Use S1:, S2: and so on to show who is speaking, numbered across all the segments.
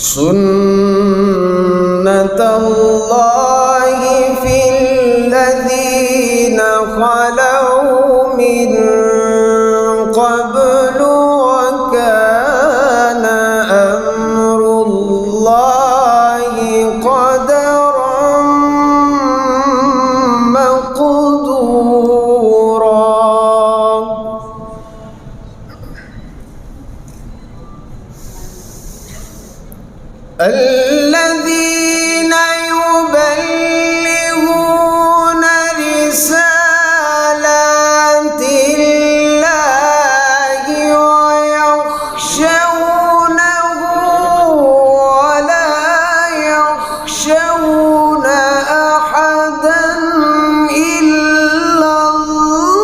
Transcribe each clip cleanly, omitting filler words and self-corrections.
S1: سنة الله في الذين خلوا من قبل وكان أمر الله قدرا مقدورا. الذين يبلغون رسالات الله ويخشونه ولا يخشون أحدا إلا الله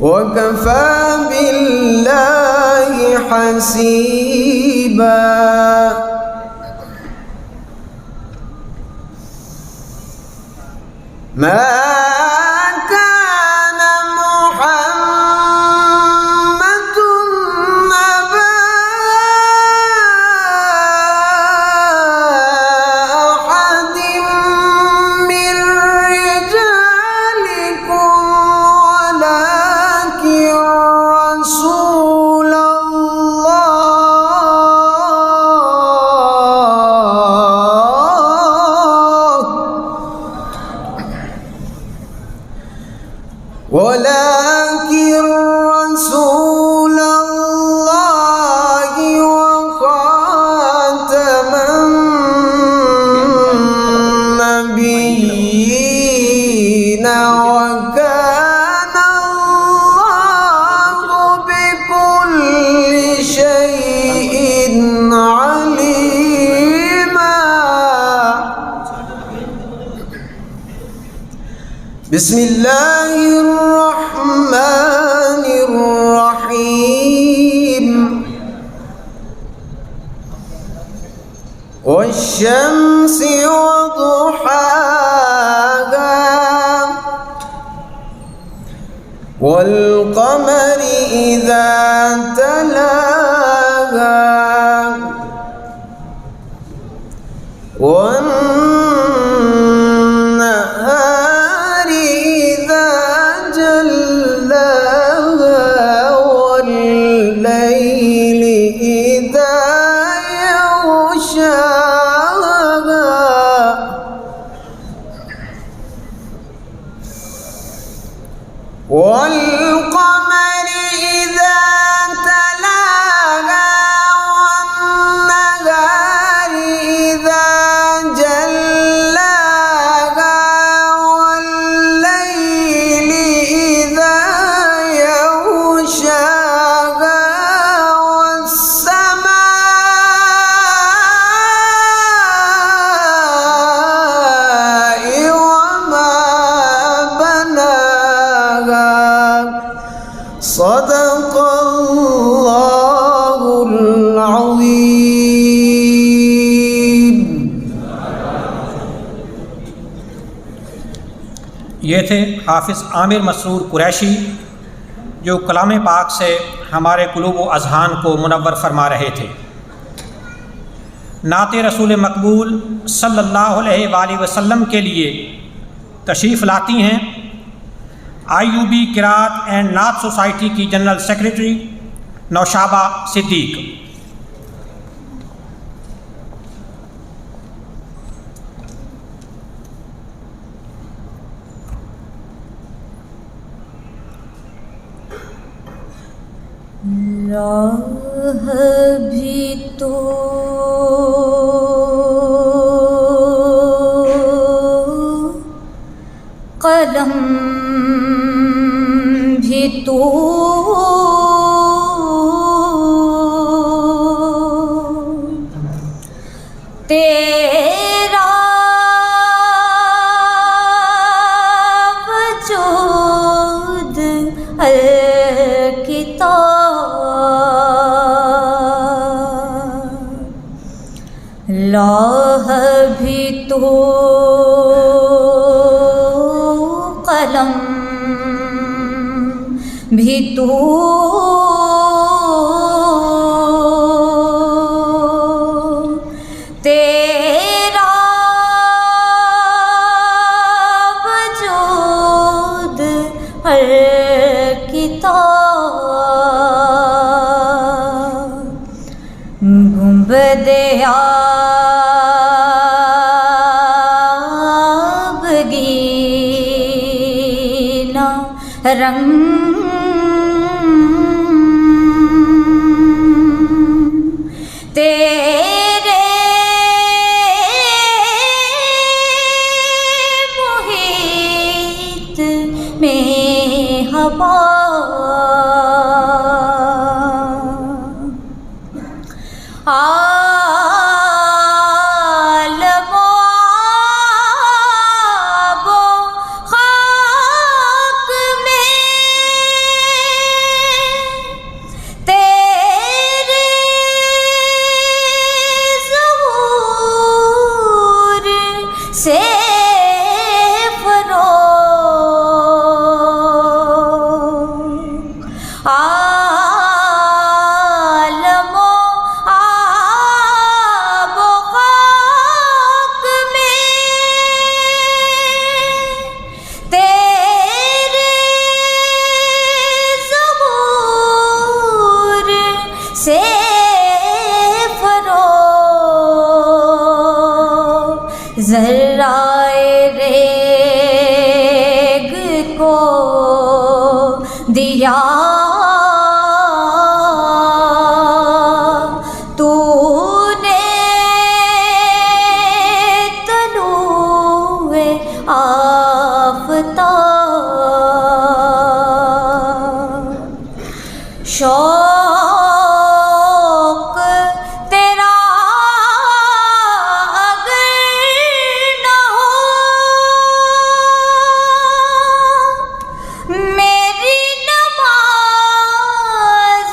S1: وكفى بالله حسيبا. ما كان محمد أبا أحد من رجالكم ولكن رسول الله وخاتم النبيين وكان الله بكل شيء عليما. بسم الله الرحمن الرحيم. والشمس وضحاها والقمر إذا تلاها والنهار إذا جلاها والليل إذا يغشاها والقمر إذا تلاها والنهار إذا جلاها والليل إذا يغشاها والسماء وما بناها. صدق الله العظيم.
S2: یہ تھے حافظ عامر مسرور قریشی جو کلام پاک سے ہمارے قلوب و اذہان کو منور فرما رہے تھے۔ نعت رسول مقبول صلی اللہ علیہ وآلہ وسلم کے لیے تشریف لاتی ہیں IUB قرات اینڈ نعت سوسائٹی کی جنرل سیکریٹری نوشابہ صدیق۔
S3: راہ بھی تو قلم بھی تو تیرا وجود الکتاب راہ بھی تو قلم بھی تو تیرا وجود ہر کتاب گنبد آبگینہ رنگ تیرے محیط میں ہوا عالم و آب و خاک میں تیرے ظہور سے فروغ عالم و آب و خاک میں تیرے ظہور سے فروغ ذرائے ریگ کو دیا تو نے طلوع آفتاب شوق تیرا اگر نہ ہو میری نماز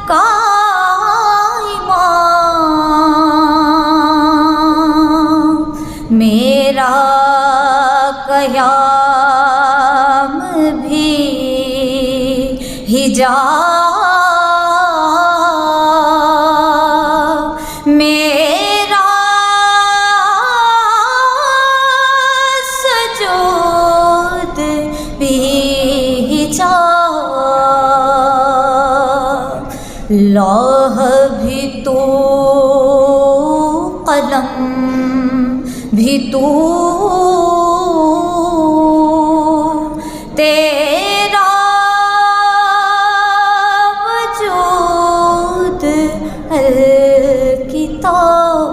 S3: کا امام میرا قیام بھی حجاب میرا سجود بھی حجاب لوح بھی تو قلم بھی تو تیرا وجود الکتاب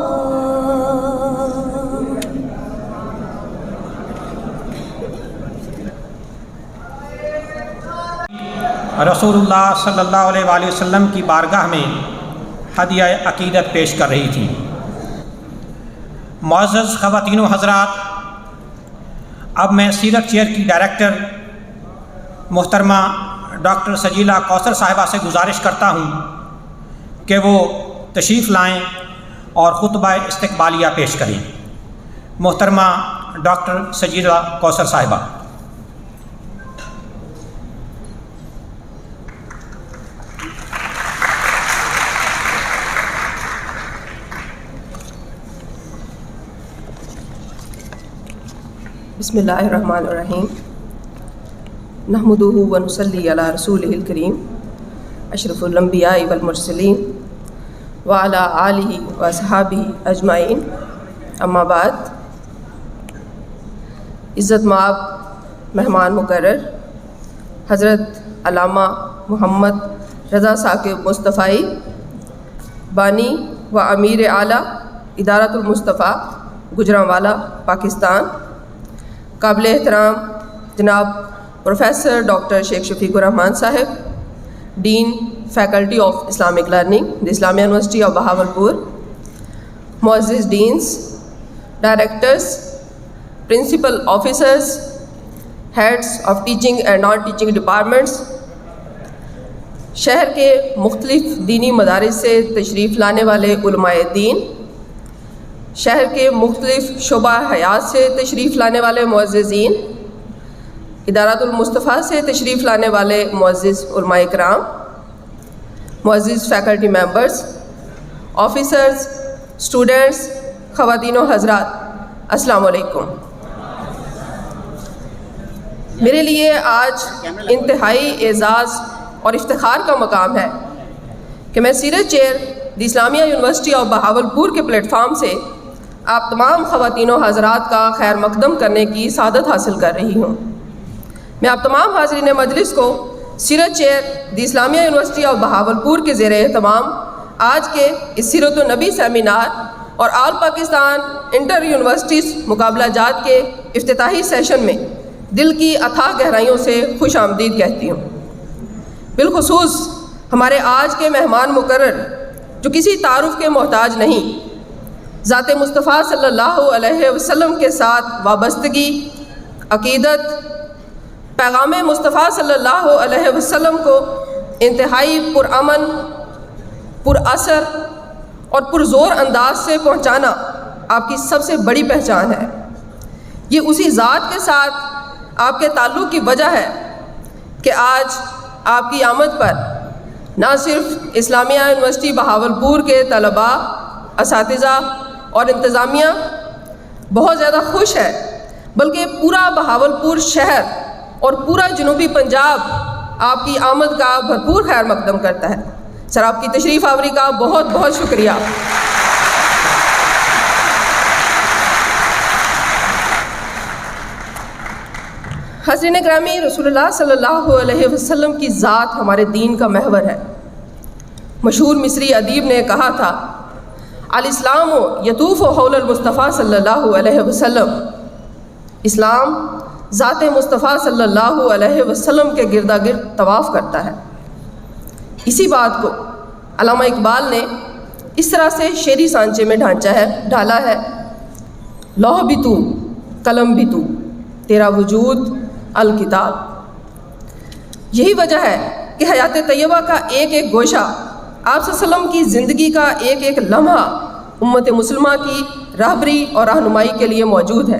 S2: رسول اللہ صلی اللہ علیہ وآلہ وسلم کی بارگاہ میں ہدیہ عقیدت پیش کر رہی تھی۔ معزز خواتین و حضرات، اب میں سیرت چیئر کی ڈائریکٹر محترمہ ڈاکٹر سجیلہ کوثر صاحبہ سے گزارش کرتا ہوں کہ وہ تشریف لائیں اور خطبہ استقبالیہ پیش کریں۔ محترمہ ڈاکٹر سجیلہ کوثر صاحبہ۔
S4: بسم اللہ الرحمن الرحیم نحمدہ ونصلی علی رسولہ الکریم اشرف الانبیاء والمرسلین وعلی آلہ واصحابہ اجمعین، اما بعد۔ عزت مآب مہمان مقرر حضرت علامہ محمد رضا ثاقب مصطفی، بانی و امیر اعلیٰ ادارۃ المصطفیٰ گجرانوالہ پاکستان، قابل احترام جناب پروفیسر ڈاکٹر شیخ شفیق الرحمان صاحب، dean faculty of Islamic learning the Islamia university of Bahawalpur, معزز deans, directors, principal officers, heads of teaching and non teaching departments, شہر کے مختلف دینی مدارس سے تشریف لانے والے علماء دین، شہر کے مختلف شعبہ حیات سے تشریف لانے والے معززین، ادارۃ المصطفیٰ سے تشریف لانے والے معزز علماء کرام، معزز فیکلٹی ممبرز، آفیسرز، اسٹوڈنٹس، خواتین و حضرات، السلام علیکم۔ میرے لیے آج انتہائی اعزاز اور افتخار کا مقام ہے کہ میں سیرت chair the Islamia university of Bahawalpur کے پلیٹ فارم سے آپ تمام خواتین و حضرات کا خیر مقدم کرنے کی سعادت حاصل کر رہی ہوں۔ میں آپ تمام حاضرین مجلس کو سیرت chair the Islamia university of Bahawalpur کے زیر اہتمام آج کے اس سیرت النبی سیمینار اور آل پاکستان انٹر یونیورسٹیز مقابلہ جات کے افتتاحی سیشن میں دل کی اتھاہ گہرائیوں سے خوش آمدید کہتی ہوں۔ بالخصوص ہمارے آج کے مہمان مقرر جو کسی تعارف کے محتاج نہیں، ذات مصطفیٰ صلی اللہ علیہ وسلم کے ساتھ وابستگی، عقیدت، پیغام مصطفیٰ صلی اللہ علیہ وسلم کو انتہائی پرامن، پر اثر اور پرزور انداز سے پہنچانا آپ کی سب سے بڑی پہچان ہے۔ یہ اسی ذات کے ساتھ آپ کے تعلق کی وجہ ہے کہ آج آپ کی آمد پر نہ صرف اسلامیہ یونیورسٹی بہاولپور کے طلباء، اساتذہ اور انتظامیہ بہت زیادہ خوش ہے، بلکہ پورا بہاولپور شہر اور پورا جنوبی پنجاب آپ کی آمد کا بھرپور خیر مقدم کرتا ہے۔ سر، آپ کی تشریف آوری کا بہت بہت شکریہ۔ حضرین گرامی، رسول اللہ صلی اللہ علیہ وسلم کی ذات ہمارے دین کا محور ہے۔ مشہور مصری ادیب نے کہا تھا، الاسلام یطوف حول المصطفیٰ صلی اللہ علیہ وسلم، اسلام ذات مصطفیٰ صلی اللہ علیہ وسلم کے گردا گرد طواف کرتا ہے۔ اسی بات کو علامہ اقبال نے اس طرح سے شعری سانچے میں ڈھالا ہے، لوح بھی تو، قلم بھی تو، تیرا وجود الکتاب۔ یہی وجہ ہے کہ حیات طیبہ کا ایک ایک گوشہ، آپ صلی اللہ علیہ وسلم کی زندگی کا ایک ایک لمحہ امت مسلمہ کی راہبری اور رہنمائی کے لیے موجود ہے۔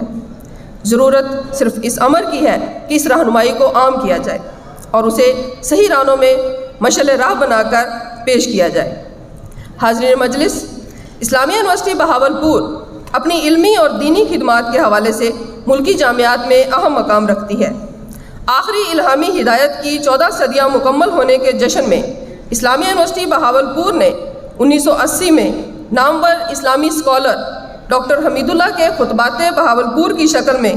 S4: ضرورت صرف اس امر کی ہے کہ اس رہنمائی کو عام کیا جائے اور اسے صحیح رانوں میں مشعل راہ بنا کر پیش کیا جائے۔ حاضرین مجلس، اسلامیہ یونیورسٹی بہاولپور اپنی علمی اور دینی خدمات کے حوالے سے ملکی جامعات میں اہم مقام رکھتی ہے۔ آخری الہامی ہدایت کی 14 صدیاں مکمل ہونے کے جشن میں اسلامیہ یونیورسٹی بہاولپور نے 1980 میں نامور اسلامی اسکالر ڈاکٹر حمید اللہ کے خطبات بہاولپور کی شکل میں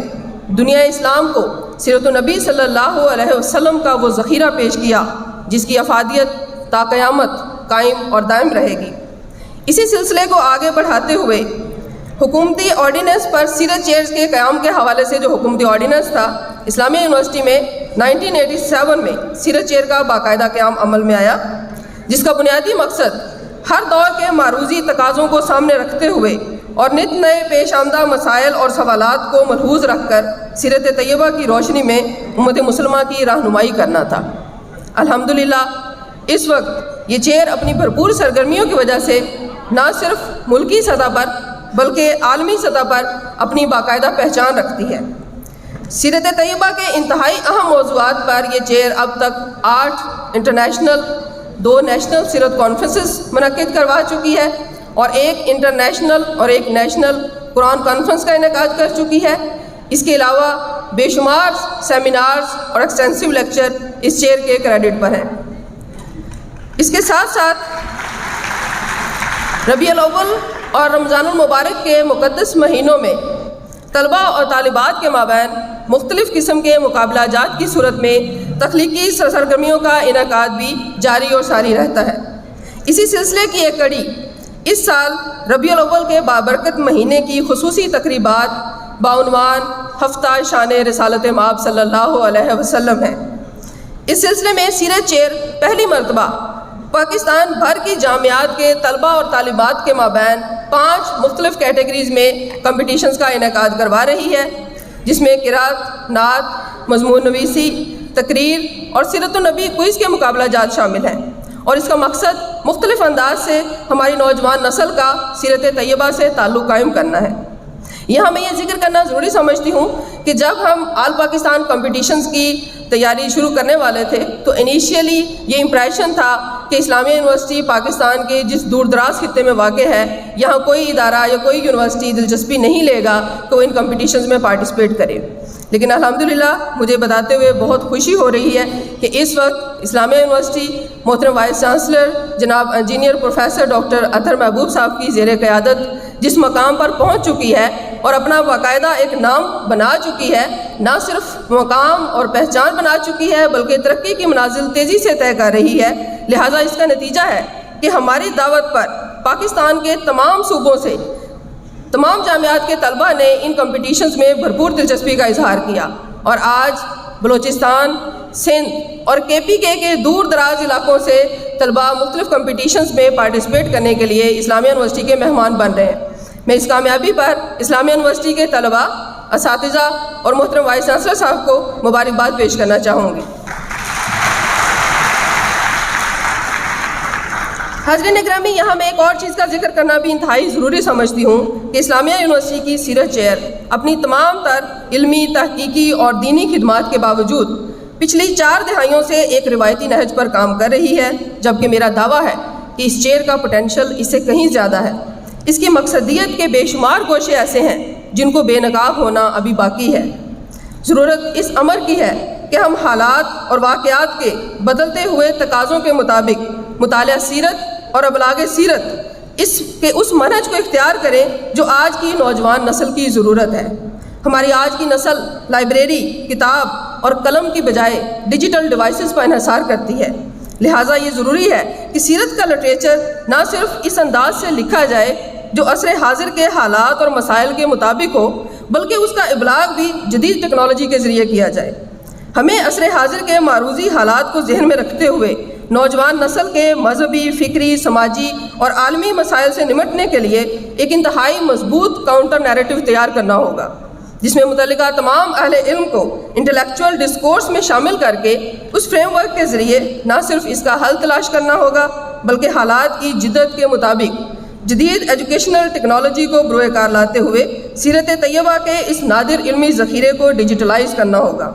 S4: دنیا اسلام کو سیرت النبی صلی اللہ علیہ وسلم کا وہ ذخیرہ پیش کیا جس کی افادیت تا قیامت قائم اور دائم رہے گی۔ اسی سلسلے کو آگے بڑھاتے ہوئے حکومتی آرڈیننس پر سیرت چیئرز کے قیام کے حوالے سے جو حکومتی آرڈیننس تھا، اسلامیہ یونیورسٹی میں 1987 میں سیرت چیئر کا باقاعدہ قیام عمل میں آیا، جس کا بنیادی مقصد ہر دور کے معروضی تقاضوں کو سامنے رکھتے ہوئے اور نت نئے پیش آمدہ مسائل اور سوالات کو ملحوظ رکھ کر سیرت طیبہ کی روشنی میں امت مسلمہ کی رہنمائی کرنا تھا۔ الحمدللہ اس وقت یہ چیئر اپنی بھرپور سرگرمیوں کی وجہ سے نہ صرف ملکی سطح پر بلکہ عالمی سطح پر اپنی باقاعدہ پہچان رکھتی ہے۔ سیرت طیبہ کے انتہائی اہم موضوعات پر یہ چیئر اب تک 8 انٹرنیشنل، 2 نیشنل سیرت کانفرنسز منعقد کروا چکی ہے اور 1 انٹرنیشنل اور 1 نیشنل قرآن کانفرنس کا انعقاد کر چکی ہے۔ اس کے علاوہ بے شمار سیمینارز اور ایکسٹینسو لیکچر اس چیئر کے کریڈٹ پر ہیں۔ اس کے ساتھ ساتھ ربیع الاول اور رمضان المبارک کے مقدس مہینوں میں طلباء اور طالبات کے مابین مختلف قسم کے مقابلہ جات کی صورت میں تخلیقی سرگرمیوں کا انعقاد بھی جاری اور ساری رہتا ہے۔ اسی سلسلے کی ایک کڑی اس سال ربیع الاول کے بابرکت مہینے کی خصوصی تقریبات بعنوان ہفتہ شان رسالت مآب صلی اللہ علیہ وسلم ہے۔ اس سلسلے میں سیرت چیئر پہلی مرتبہ پاکستان بھر کی جامعات کے طلباء اور طالبات کے مابین 5 مختلف کیٹیگریز میں کمپٹیشنز کا انعقاد کروا رہی ہے، جس میں قرات، نعت، مضمون نویسی، تقریر اور سیرت النبی کوئز کے مقابلہ جات شامل ہیں، اور اس کا مقصد مختلف انداز سے ہماری نوجوان نسل کا سیرت طیبہ سے تعلق قائم کرنا ہے۔ یہاں میں یہ ذکر کرنا ضروری سمجھتی ہوں کہ جب ہم آل پاکستان کمپٹیشنز کی تیاری شروع کرنے والے تھے تو انیشیلی یہ امپریشن تھا کہ اسلامیہ یونیورسٹی پاکستان کے جس دور دراز خطے میں واقع ہے یہاں کوئی ادارہ یا کوئی یونیورسٹی دلچسپی نہیں لے گا کہ وہ ان کمپٹیشنز میں پارٹیسپیٹ کرے، لیکن الحمدللہ مجھے بتاتے ہوئے بہت خوشی ہو رہی ہے کہ اس وقت اسلامیہ یونیورسٹی محترم وائس چانسلر جناب انجینئر پروفیسر ڈاکٹر اطہر محبوب صاحب کی زیر قیادت جس مقام پر پہنچ چکی ہے اور اپنا باقاعدہ ایک نام بنا چکی ہے، نہ صرف مقام اور پہچان بنا چکی ہے بلکہ ترقی کی منازل تیزی سے طے کر رہی ہے، لہٰذا اس کا نتیجہ ہے کہ ہماری دعوت پر پاکستان کے تمام صوبوں سے تمام جامعات کے طلباء نے ان کمپٹیشنز میں بھرپور دلچسپی کا اظہار کیا، اور آج بلوچستان، سندھ اور KPK کے دور دراز علاقوں سے طلباء مختلف کمپٹیشنز میں پارٹیسپیٹ کرنے کے لیے اسلامیہ یونیورسٹی کے مہمان بن رہے ہیں۔ میں اس کامیابی پر اسلامیہ یونیورسٹی کے طلباء، اساتذہ اور محترم وائس چانسلر صاحب کو مبارکباد پیش کرنا چاہوں گی۔ حاضرین اکرامی، یہاں میں ایک اور چیز کا ذکر کرنا بھی انتہائی ضروری سمجھتی ہوں کہ اسلامیہ یونیورسٹی کی سیرت چیئر اپنی تمام تر علمی، تحقیقی اور دینی خدمات کے باوجود پچھلی 4 دہائیوں سے ایک روایتی نہج پر کام کر رہی ہے، جبکہ میرا دعویٰ ہے کہ اس چیئر کا پوٹینشل اس سے کہیں زیادہ ہے۔ اس کی مقصدیت کے بے شمار گوشے ایسے ہیں جن کو بے نقاب ہونا ابھی باقی ہے۔ ضرورت اس امر کی ہے کہ ہم حالات اور واقعات کے بدلتے ہوئے تقاضوں کے مطابق مطالعہ سیرت اور ابلاغ سیرت اس منہج کو اختیار کریں جو آج کی نوجوان نسل کی ضرورت ہے۔ ہماری آج کی نسل لائبریری، کتاب اور قلم کی بجائے ڈیجیٹل ڈیوائسز پر انحصار کرتی ہے، لہٰذا یہ ضروری ہے کہ سیرت کا لٹریچر نہ صرف اس انداز سے لکھا جائے جو عصر حاضر کے حالات اور مسائل کے مطابق ہو، بلکہ اس کا ابلاغ بھی جدید ٹیکنالوجی کے ذریعے کیا جائے۔ ہمیں عصر حاضر کے معروضی حالات کو ذہن میں رکھتے ہوئے نوجوان نسل کے مذہبی، فکری، سماجی اور عالمی مسائل سے نمٹنے کے لیے ایک انتہائی مضبوط کاؤنٹر نیریٹو تیار کرنا ہوگا، جس میں متعلقہ تمام اہل علم کو انٹلیکچوئل ڈسکورس میں شامل کر کے اس فریم ورک کے ذریعے نہ صرف اس کا حل تلاش کرنا ہوگا بلکہ حالات کی جدت کے مطابق جدید ایجوکیشنل ٹیکنالوجی کو بروئے کار لاتے ہوئے سیرت طیبہ کے اس نادر علمی ذخیرے کو ڈیجیٹلائز کرنا ہوگا۔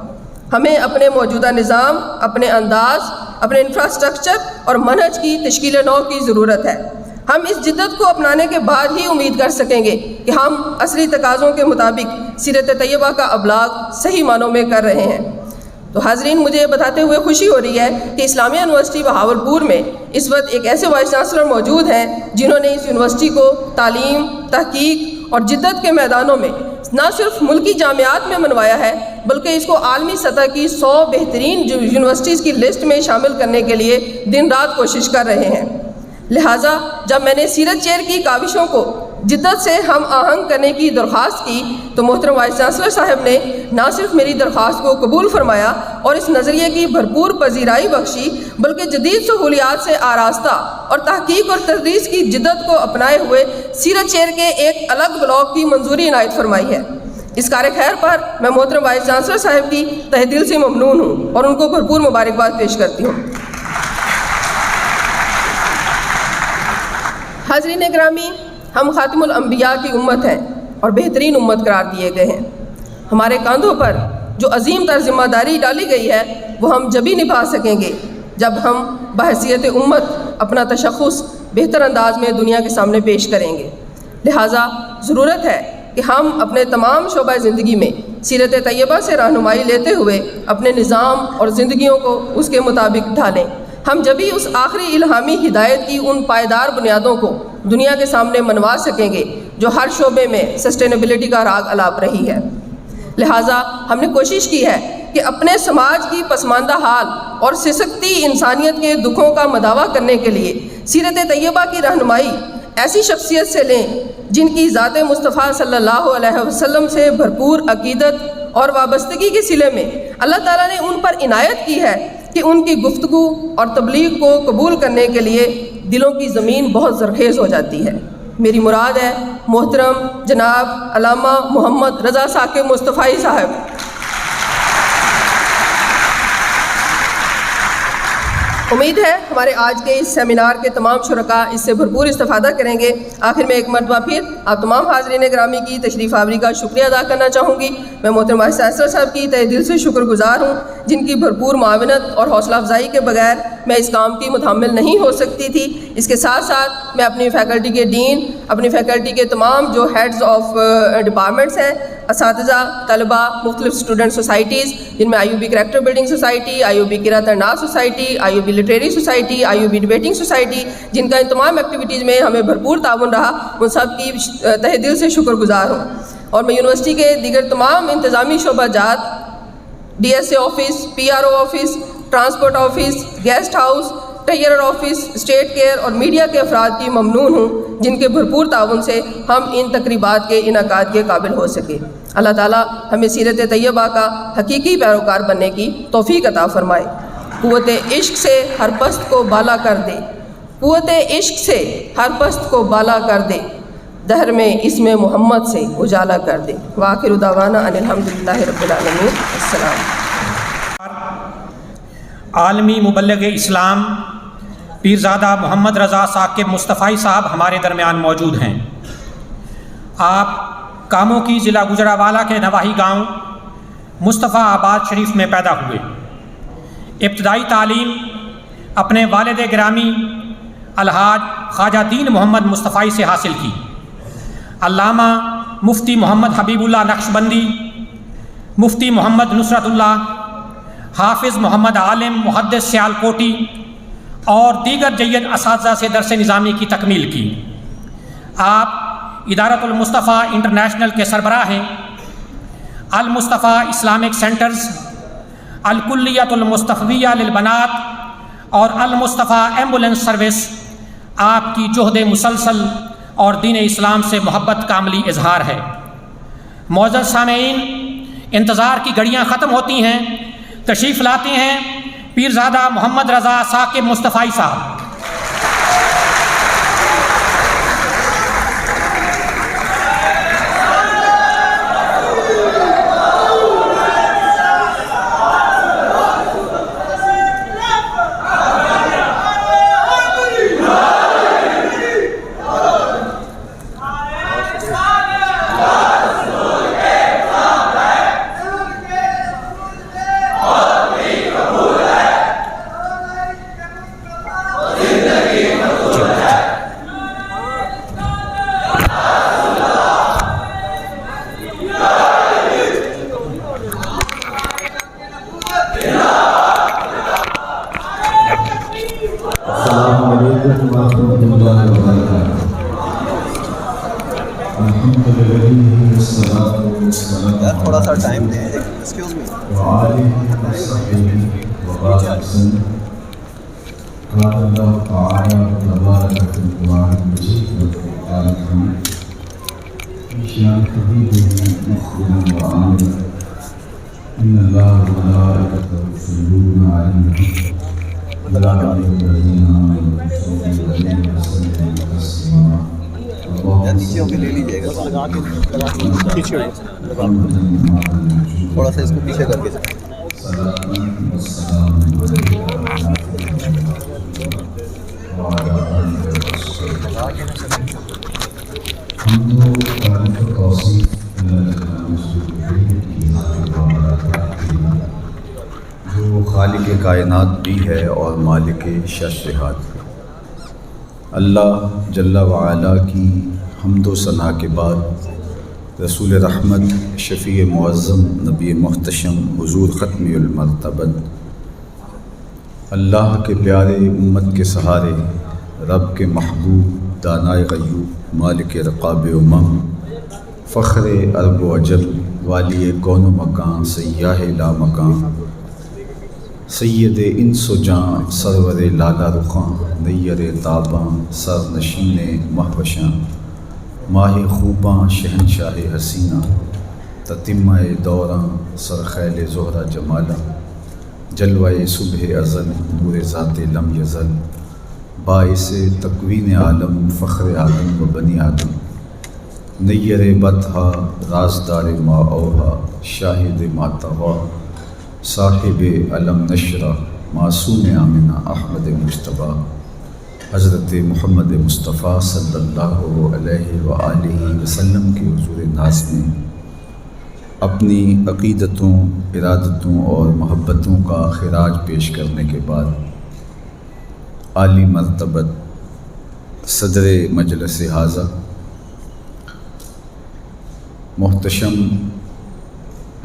S4: ہمیں اپنے موجودہ نظام، اپنے انداز، اپنے انفراسٹرکچر اور منہج کی تشکیل نو کی ضرورت ہے۔ ہم اس جدت کو اپنانے کے بعد ہی امید کر سکیں گے کہ ہم عصری تقاضوں کے مطابق سیرت طیبہ کا ابلاغ صحیح معنوں میں کر رہے ہیں۔ تو حاضرین، مجھے یہ بتاتے ہوئے خوشی ہو رہی ہے کہ اسلامیہ یونیورسٹی بہاولپور میں اس وقت ایک ایسے وائس چانسلر موجود ہیں جنہوں نے اس یونیورسٹی کو تعلیم، تحقیق اور جدت کے میدانوں میں نہ صرف ملکی جامعات میں منوایا ہے بلکہ اس کو عالمی سطح کی 100 بہترین یونیورسٹیز کی لسٹ میں شامل کرنے کے لیے دن رات کوشش کر رہے ہیں۔ لہٰذا جب میں نے سیرت چیئر کی کاوشوں کو جدت سے ہم آہنگ کرنے کی درخواست کی تو محترم وائس چانسلر صاحب نے نہ صرف میری درخواست کو قبول فرمایا اور اس نظریے کی بھرپور پذیرائی بخشی بلکہ جدید سہولیات سے آراستہ اور تحقیق اور تدریس کی جدت کو اپنائے ہوئے سیرت چیئر کے ایک الگ بلاک کی منظوری عنایت فرمائی ہے۔ اس کار خیر پر میں محترم وائس چانسلر صاحب کی تہ دل سے ممنون ہوں اور ان کو بھرپور مبارکباد پیش کرتی ہوں۔ حاضرین اکرامی، ہم خاتم الانبیاء کی امت ہیں اور بہترین امت قرار دیے گئے ہیں۔ ہمارے کاندھوں پر جو عظیم تر ذمہ داری ڈالی گئی ہے وہ ہم جبھی نبھا سکیں گے جب ہم بحیثیت امت اپنا تشخص بہتر انداز میں دنیا کے سامنے پیش کریں گے۔ لہٰذا ضرورت ہے کہ ہم اپنے تمام شعبہ زندگی میں سیرت طیبہ سے رہنمائی لیتے ہوئے اپنے نظام اور زندگیوں کو اس کے مطابق ڈھالیں۔ ہم جبھی اس آخری الہامی ہدایت کی ان پائیدار بنیادوں کو دنیا کے سامنے منوا سکیں گے جو ہر شعبے میں سسٹینیبلٹی کا راگ الاپ رہی ہے۔ لہٰذا ہم نے کوشش کی ہے کہ اپنے سماج کی پسماندہ حال اور سسکتی انسانیت کے دکھوں کا مداوع کرنے کے لیے سیرت طیبہ کی رہنمائی ایسی شخصیت سے لیں جن کی ذات مصطفیٰ صلی اللہ علیہ وسلم سے بھرپور عقیدت اور وابستگی کے صلے میں اللہ تعالیٰ نے ان پر عنایت کی ہے کہ ان کی گفتگو اور تبلیغ کو قبول کرنے کے لیے دلوں کی زمین بہت زرخیز ہو جاتی ہے۔ میری مراد ہے محترم جناب علامہ محمد رضا ثاقب مصطفی صاحب۔ امید ہے ہمارے آج کے اس سیمینار کے تمام شرکاء اس سے بھرپور استفادہ کریں گے۔ آخر میں ایک مرتبہ پھر آپ تمام حاضرین گرامی کی تشریف آوری کا شکریہ ادا کرنا چاہوں گی۔ میں محترم وائس چانسلر صاحب کی تہہ دل سے شکر گزار ہوں، جن کی بھرپور معاونت اور حوصلہ افزائی کے بغیر میں اس کام کی متحمل نہیں ہو سکتی تھی۔ اس کے ساتھ ساتھ میں اپنی فیکلٹی کے ڈین، اپنی فیکلٹی کے تمام جو ہیڈز آف ڈپارٹمنٹس ہیں، اساتذہ، طلبہ، مختلف اسٹوڈنٹ سوسائٹیز جن میں IUB character building society, IUB قرأت الناس society, IUB literary society, IUB debating society, جن کا ان تمام ایکٹیویٹیز میں ہمیں بھرپور تعاون رہا، ان سب کی تہہ دل سے شکر گزار ہوں۔ اور میں یونیورسٹی کے دیگر تمام انتظامی شعبہ جات، DSA office, PRO office, transport office, guest house, treasurer office, estate care اور میڈیا کے افراد کی ممنون ہوں، جن کے بھرپور تعاون سے ہم ان تقریبات کے انعقاد کے قابل ہو سکے۔ اللہ تعالیٰ ہمیں سیرت طیبہ کا حقیقی پیروکار بننے کی توفیق عطا فرمائے۔ قوت عشق سے ہر پست کو بالا کر دے، قوت عشق سے ہر پست کو بالا کر دے، دہر میں اسم محمد سے اجالا کر دے۔ وآخر دعوانا ان الحمدللہ رب العالمین۔ السلام۔
S2: عالمی مبلغ اسلام پیرزادہ محمد رضا ثاقب مصطفی صاحب ہمارے درمیان موجود ہیں۔ آپ کاموں کی ضلع گجرانوالہ کے نواحی گاؤں مصطفیٰ آباد شریف میں پیدا ہوئے۔ ابتدائی تعلیم اپنے والد گرامی الحاج خواجہ دین محمد مصطفی سے حاصل کی۔ علامہ مفتی محمد حبیب اللہ نقشبندی، مفتی محمد نصرت اللہ، حافظ محمد عالم محدث سیالکوٹی اور دیگر جید اساتذہ سے درس نظامی کی تکمیل کی۔ آپ ادارۃ المصطفیٰ انٹرنیشنل کے سربراہ ہیں۔ المصطفیٰ اسلامک سینٹرز، الکلیۃ المصطفیہ للبنات اور المصطفیٰ ایمبولینس سروس آپ کی جہد مسلسل اور دین اسلام سے محبت کا عملی اظہار ہے۔ معزز سامعین، انتظار کی گھڑیاں ختم ہوتی ہیں، تشریف لاتے ہیں پیرزادہ محمد رضا ثاقب مصطفی صاحب۔
S5: تھوڑا سا ٹائم دیں، ایکسکیوز می۔
S6: قال الله تعالى تبارك في القرآن المجيد والفرقان في شأن حبيبه مسلم وآمن إن الله وملائكته يصلون على النبي يا أيها الذين آمنوا صلوا عليه وسلموا تسليما
S5: نیچے ہو کے لے لیجیے گا، پیچھے تھوڑا سا اس کو پیچھے کر کے
S7: جو خالق کائنات بھی ہے اور مالک ششہات۔ اللہ جل وعلا کی حمد و ثنا کے بعد رسول رحمت شفیع معظم نبی محتشم حضور ختم المرتبت اللہ کے پیارے امت کے سہارے رب کے محبوب دانائے غیوب مالک رقاب امم فخر عرب و عجم والی کون و مکان سیاہ لا مکان سید انس و جاں سرور لالا رخاں نیر تاباں سر نشین مہوشاں ماہ خوباں شہنشاہ حسینہ تتمہ دوراں سرخیل زہرہ جمالہ جلوہ صبح ازل نور ذات لم یزل باعث تکوین عالم فخر آدم و بنی آدم نیر بطحا رازدار ما اوہا شاہد ما طغا صاحب علم نشرہ معصوم آمنہ احمد مجتبیٰ حضرت محمد مصطفیٰ صلی اللہ علیہ وآلہ وسلم کے حضور ناز میں اپنی عقیدتوں، ارادتوں اور محبتوں کا خراج پیش کرنے کے بعد عالی مرتبت صدر مجلس حاضر، محتشم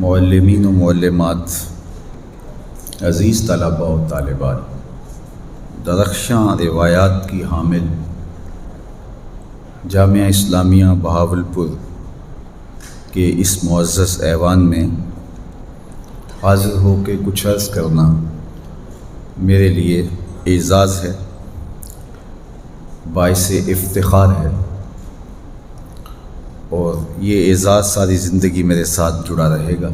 S7: معلمین و معلمات، عزیز طلباء و طالبات، درخشاں روایات کی حامل جامعہ اسلامیہ بہاولپور کے اس معزز ایوان میں حاضر ہو کے کچھ عرض کرنا میرے لیے اعزاز ہے، باعث افتخار ہے، اور یہ اعزاز ساری زندگی میرے ساتھ جڑا رہے گا۔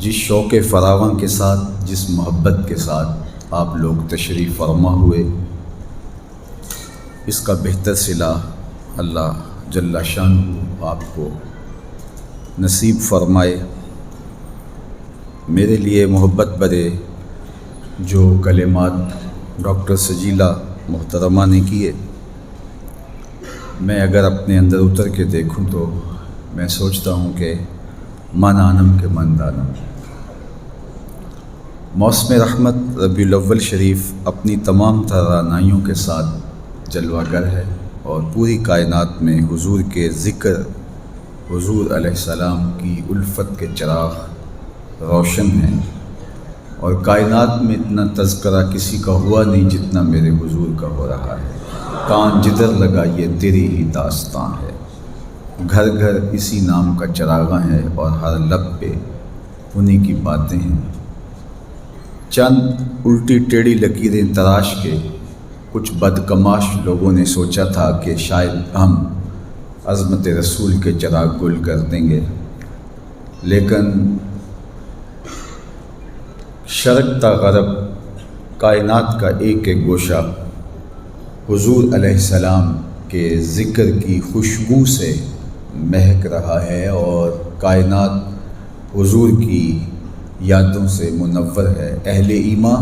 S7: جس شوق فراواں کے ساتھ، جس محبت کے ساتھ آپ لوگ تشریف فرما ہوئے، اس کا بہتر صلہ اللہ جل شانہ آپ کو نصیب فرمائے۔ میرے لیے محبت برے جو کلمات ڈاکٹر سجیلہ محترمہ نے کیے، میں اگر اپنے اندر اتر کے دیکھوں تو میں سوچتا ہوں کہ من آنم کے من دانم۔ موسم رحمت ربیع الاول شریف اپنی تمام توانائیوں کے ساتھ جلوہ گر ہے، اور پوری کائنات میں حضور کے ذکر، حضور علیہ السلام کی الفت کے چراغ روشن ہیں، اور کائنات میں اتنا تذکرہ کسی کا ہوا نہیں جتنا میرے حضور کا ہو رہا ہے۔ کان جدھر لگا یہ تیری ہی داستان ہے، گھر گھر اسی نام کا چراغاں ہے، اور ہر لب پہ انہی کی باتیں ہیں۔ چند الٹی ٹیڑھی لکیریں تراش کے کچھ بدکماش لوگوں نے سوچا تھا کہ شاید ہم عظمت رسول کے چراغ گل کر دیں گے، لیکن شرق تا غرب کائنات کا ایک ایک گوشہ حضور علیہ السلام کے ذکر کی خوشبو سے مہک رہا ہے، اور کائنات حضور کی یادوں سے منور ہے۔ اہل ایمان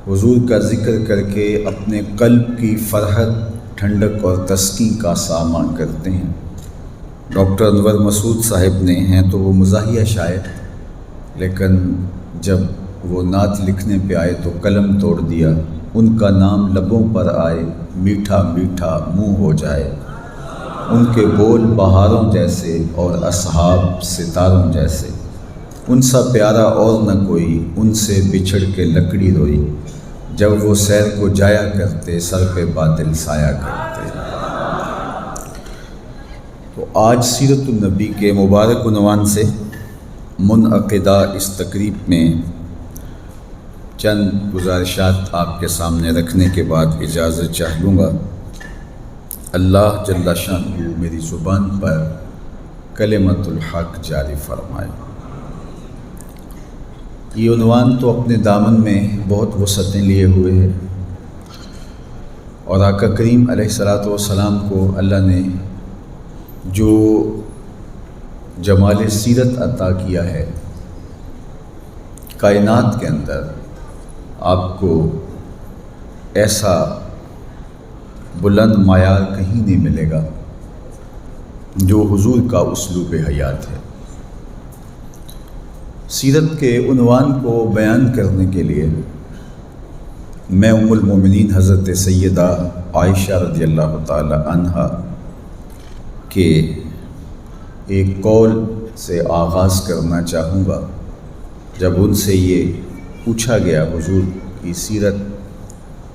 S7: حضور کا ذکر کر کے اپنے قلب کی فرحت، ٹھنڈک اور تسکین کا سامان کرتے ہیں۔ ڈاکٹر انور مسعود صاحب نے ہیں تو وہ مزاحیہ شاعر، لیکن جب وہ نعت لکھنے پہ آئے تو قلم توڑ دیا۔ ان کا نام لبوں پر آئے، میٹھا میٹھا منہ ہو جائے، ان کے بول بہاروں جیسے اور اصحاب ستاروں جیسے، ان سا پیارا اور نہ کوئی، ان سے بچھڑ کے لکڑی روئی، جب وہ سیر کو جایا کرتے سر پہ بادل سایہ کرتے۔ تو آج سیرت النبی کے مبارک عنوان سے منعقدہ اس تقریب میں چند گزارشات آپ کے سامنے رکھنے کے بعد اجازت چاہ لوں گا۔ اللہ جل شانہ میری زبان پر کلمۃ الحق جاری فرمائے۔ یہ عنوان تو اپنے دامن میں بہت وسعتیں لیے ہوئے ہے، اور آقا کریم علیہ الصلاۃ والسلام کو اللہ نے جو جمال سیرت عطا کیا ہے، کائنات کے اندر آپ کو ایسا بلند معیار کہیں نہیں ملے گا جو حضور کا اسلوب حیات ہے۔ سیرت کے عنوان کو بیان کرنے کے لیے میں ام المومنین حضرت سیدہ عائشہ رضی اللہ تعالی عنہا کے ایک قول سے آغاز کرنا چاہوں گا۔ جب ان سے یہ پوچھا گیا حضور کی سیرت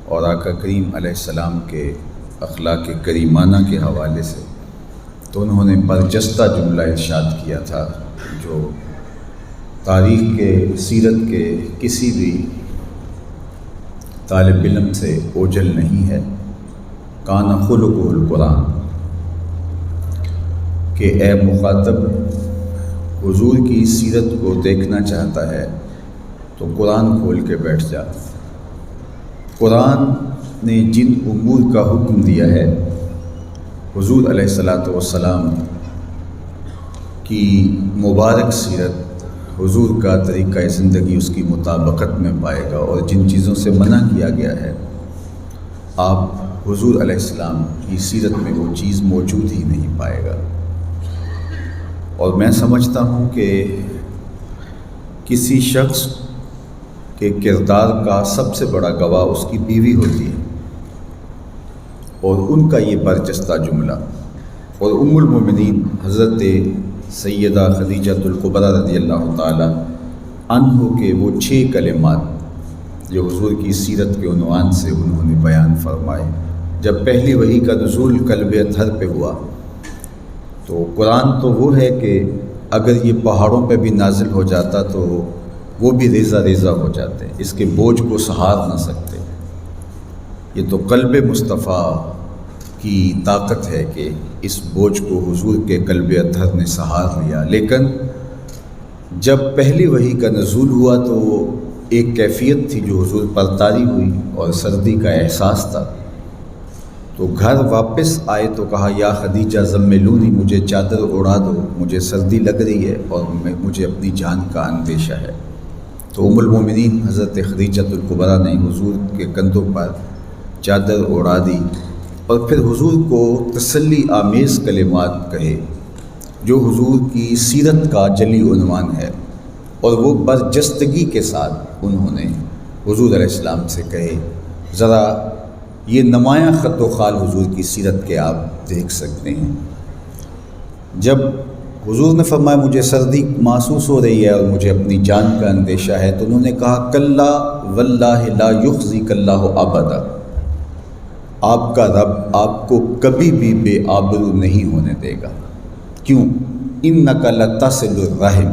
S7: اور آقا کریم علیہ السلام کے اخلاق کریمانہ کے حوالے سے، تو انہوں نے برجستہ جملہ ارشاد کیا تھا جو تاریخ کے، سیرت کے کسی بھی طالب علم سے اوجھل نہیں ہے۔ کان خلقہ القرآن، کہ اے مخاطب حضور کی سیرت کو دیکھنا چاہتا ہے تو قرآن کھول کے بیٹھ جا۔ قرآن نے جن امور کا حکم دیا ہے، حضور علیہ الصلاۃ والسلام کی مبارک سیرت حضور کا طریقہ زندگی اس کی مطابقت میں پائے گا، اور جن چیزوں سے منع کیا گیا ہے آپ حضور علیہ السلام کی سیرت میں وہ چیز موجود ہی نہیں پائے گا۔ اور میں سمجھتا ہوں کہ کسی شخص کے کردار کا سب سے بڑا گواہ اس کی بیوی ہوتی ہے، اور ان کا یہ برجستہ جملہ، اور ام المومنین حضرت سیدہ خدیجہ الکبریٰ رضی اللہ تعالی عنہ کے وہ 6 کلمات جو حضور کی سیرت کے عنوان سے انہوں نے بیان فرمائے۔ جب پہلی وحی کا نزول قلب اطہر پہ ہوا تو قرآن تو وہ ہے کہ اگر یہ پہاڑوں پہ بھی نازل ہو جاتا تو وہ بھی ریزہ ریزہ ہو جاتے، اس کے بوجھ کو سہار نہ سکتے۔ یہ تو قلب مصطفیٰ کی طاقت ہے کہ اس بوجھ کو حضور کے قلب اطہر نے سہار لیا۔ لیکن جب پہلی وحی کا نزول ہوا تو ایک کیفیت تھی جو حضور پر طاری ہوئی اور سردی کا احساس تھا، تو گھر واپس آئے تو کہا یا خدیجہ زملونی، مجھے چادر اڑا دو، مجھے سردی لگ رہی ہے اور مجھے اپنی جان کا اندیشہ ہے۔ تو ام المومنین حضرت خدیجہ الکبریٰ نے حضور کے کندھوں پر چادر اڑا دی اور پھر حضور کو تسلی آمیز کلمات کہے جو حضور کی سیرت کا جلی عنوان ہے، اور وہ برجستگی کے ساتھ انہوں نے حضور علیہ السلام سے کہے۔ ذرا یہ نمایاں خط و خال حضور کی سیرت کے آپ دیکھ سکتے ہیں۔ جب حضور نے فرمایا مجھے سردی محسوس ہو رہی ہے اور مجھے اپنی جان کا اندیشہ ہے، تو انہوں نے کہا کلا واللہ لا یخزیک اللہ ابدا، آپ کا رب آپ کو کبھی بھی بے آبرو نہیں ہونے دے گا۔ کیوں؟ انک لتصل الرحم،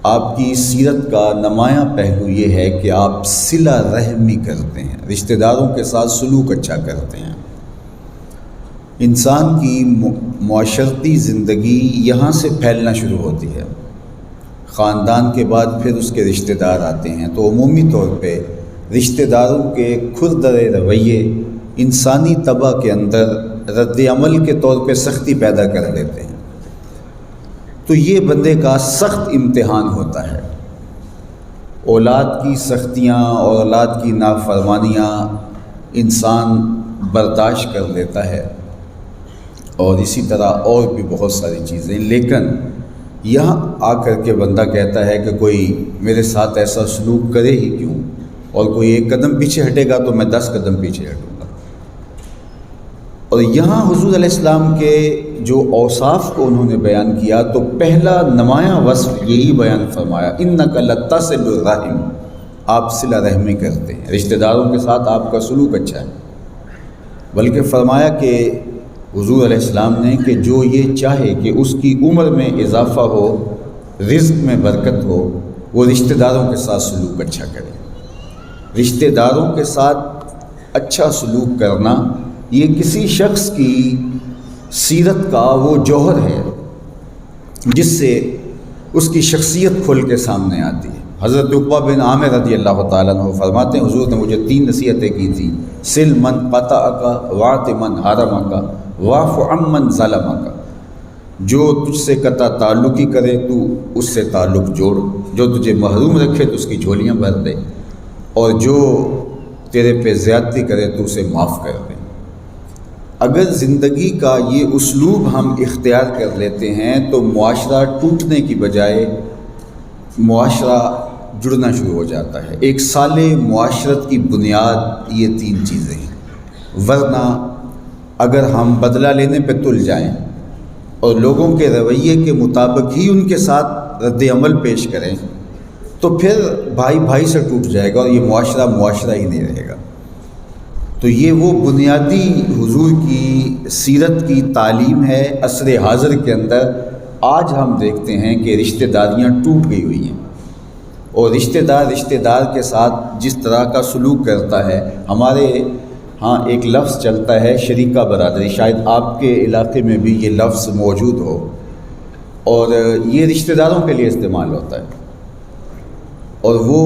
S7: آپ کی سیرت کا نمایاں پہلو یہ ہے کہ آپ صلہ رحمی کرتے ہیں، رشتہ داروں کے ساتھ سلوک اچھا کرتے ہیں۔ انسان کی معاشرتی زندگی یہاں سے پھیلنا شروع ہوتی ہے، خاندان کے بعد پھر اس کے رشتہ دار آتے ہیں، تو عمومی طور پہ رشتہ داروں کے کھردرے رویے انسانی طبع کے اندر رد عمل کے طور پہ سختی پیدا کر دیتے ہیں۔ تو یہ بندے کا سخت امتحان ہوتا ہے۔ اولاد کی سختیاں اور اولاد کی نافرمانیاں انسان برداشت کر لیتا ہے، اور اسی طرح اور بھی بہت ساری چیزیں، لیکن یہاں آ کر کے بندہ کہتا ہے کہ کوئی میرے ساتھ ایسا سلوک کرے ہی کیوں، اور کوئی 1 قدم پیچھے ہٹے گا تو میں 10 قدم پیچھے ہٹوں گا۔ اور یہاں حضور علیہ السلام کے جو اوصاف کو انہوں نے بیان کیا تو پہلا نمایاں وصف یہی بیان فرمایا، انک لتصل الرحم، آپ صلہ رحمی کرتے ہیں، رشتہ داروں کے ساتھ آپ کا سلوک اچھا ہے۔ بلکہ فرمایا کہ حضور علیہ السلام نے کہ جو یہ چاہے کہ اس کی عمر میں اضافہ ہو، رزق میں برکت ہو، وہ رشتہ داروں کے ساتھ سلوک اچھا کرے۔ رشتہ داروں کے ساتھ اچھا سلوک کرنا یہ کسی شخص کی سیرت کا وہ جوہر ہے جس سے اس کی شخصیت کھل کے سامنے آتی ہے۔ حضرت عقبہ بن عامر رضی اللہ تعالیٰ عنہ فرماتے ہیں حضور نے مجھے 3 نصیحتیں کی تھیں، سل من قطعک، واعط من حرمک، واعف عمن ظلمک۔ جو تجھ سے قطع تعلقی کرے تو اس سے تعلق جوڑ، جو تجھے محروم رکھے تو اس کی جھولیاں بھر دے، اور جو تیرے پہ زیادتی کرے تو اسے معاف کر دے۔ اگر زندگی کا یہ اسلوب ہم اختیار کر لیتے ہیں تو معاشرہ ٹوٹنے کی بجائے معاشرہ جڑنا شروع ہو جاتا ہے۔ ایک صالح معاشرت کی بنیاد یہ 3 چیزیں ہیں، ورنہ اگر ہم بدلہ لینے پہ تل جائیں اور لوگوں کے رویے کے مطابق ہی ان کے ساتھ رد عمل پیش کریں تو پھر بھائی بھائی سے ٹوٹ جائے گا اور یہ معاشرہ ہی نہیں رہے گا۔ تو یہ وہ بنیادی حضور کی سیرت کی تعلیم ہے۔ عصر حاضر کے اندر آج ہم دیکھتے ہیں کہ رشتہ داریاں ٹوٹ گئی ہوئی ہیں، اور رشتہ دار کے ساتھ جس طرح کا سلوک کرتا ہے، ہمارے ہاں ایک لفظ چلتا ہے شریکہ برادری، شاید آپ کے علاقے میں بھی یہ لفظ موجود ہو، اور یہ رشتہ داروں کے لیے استعمال ہوتا ہے، اور وہ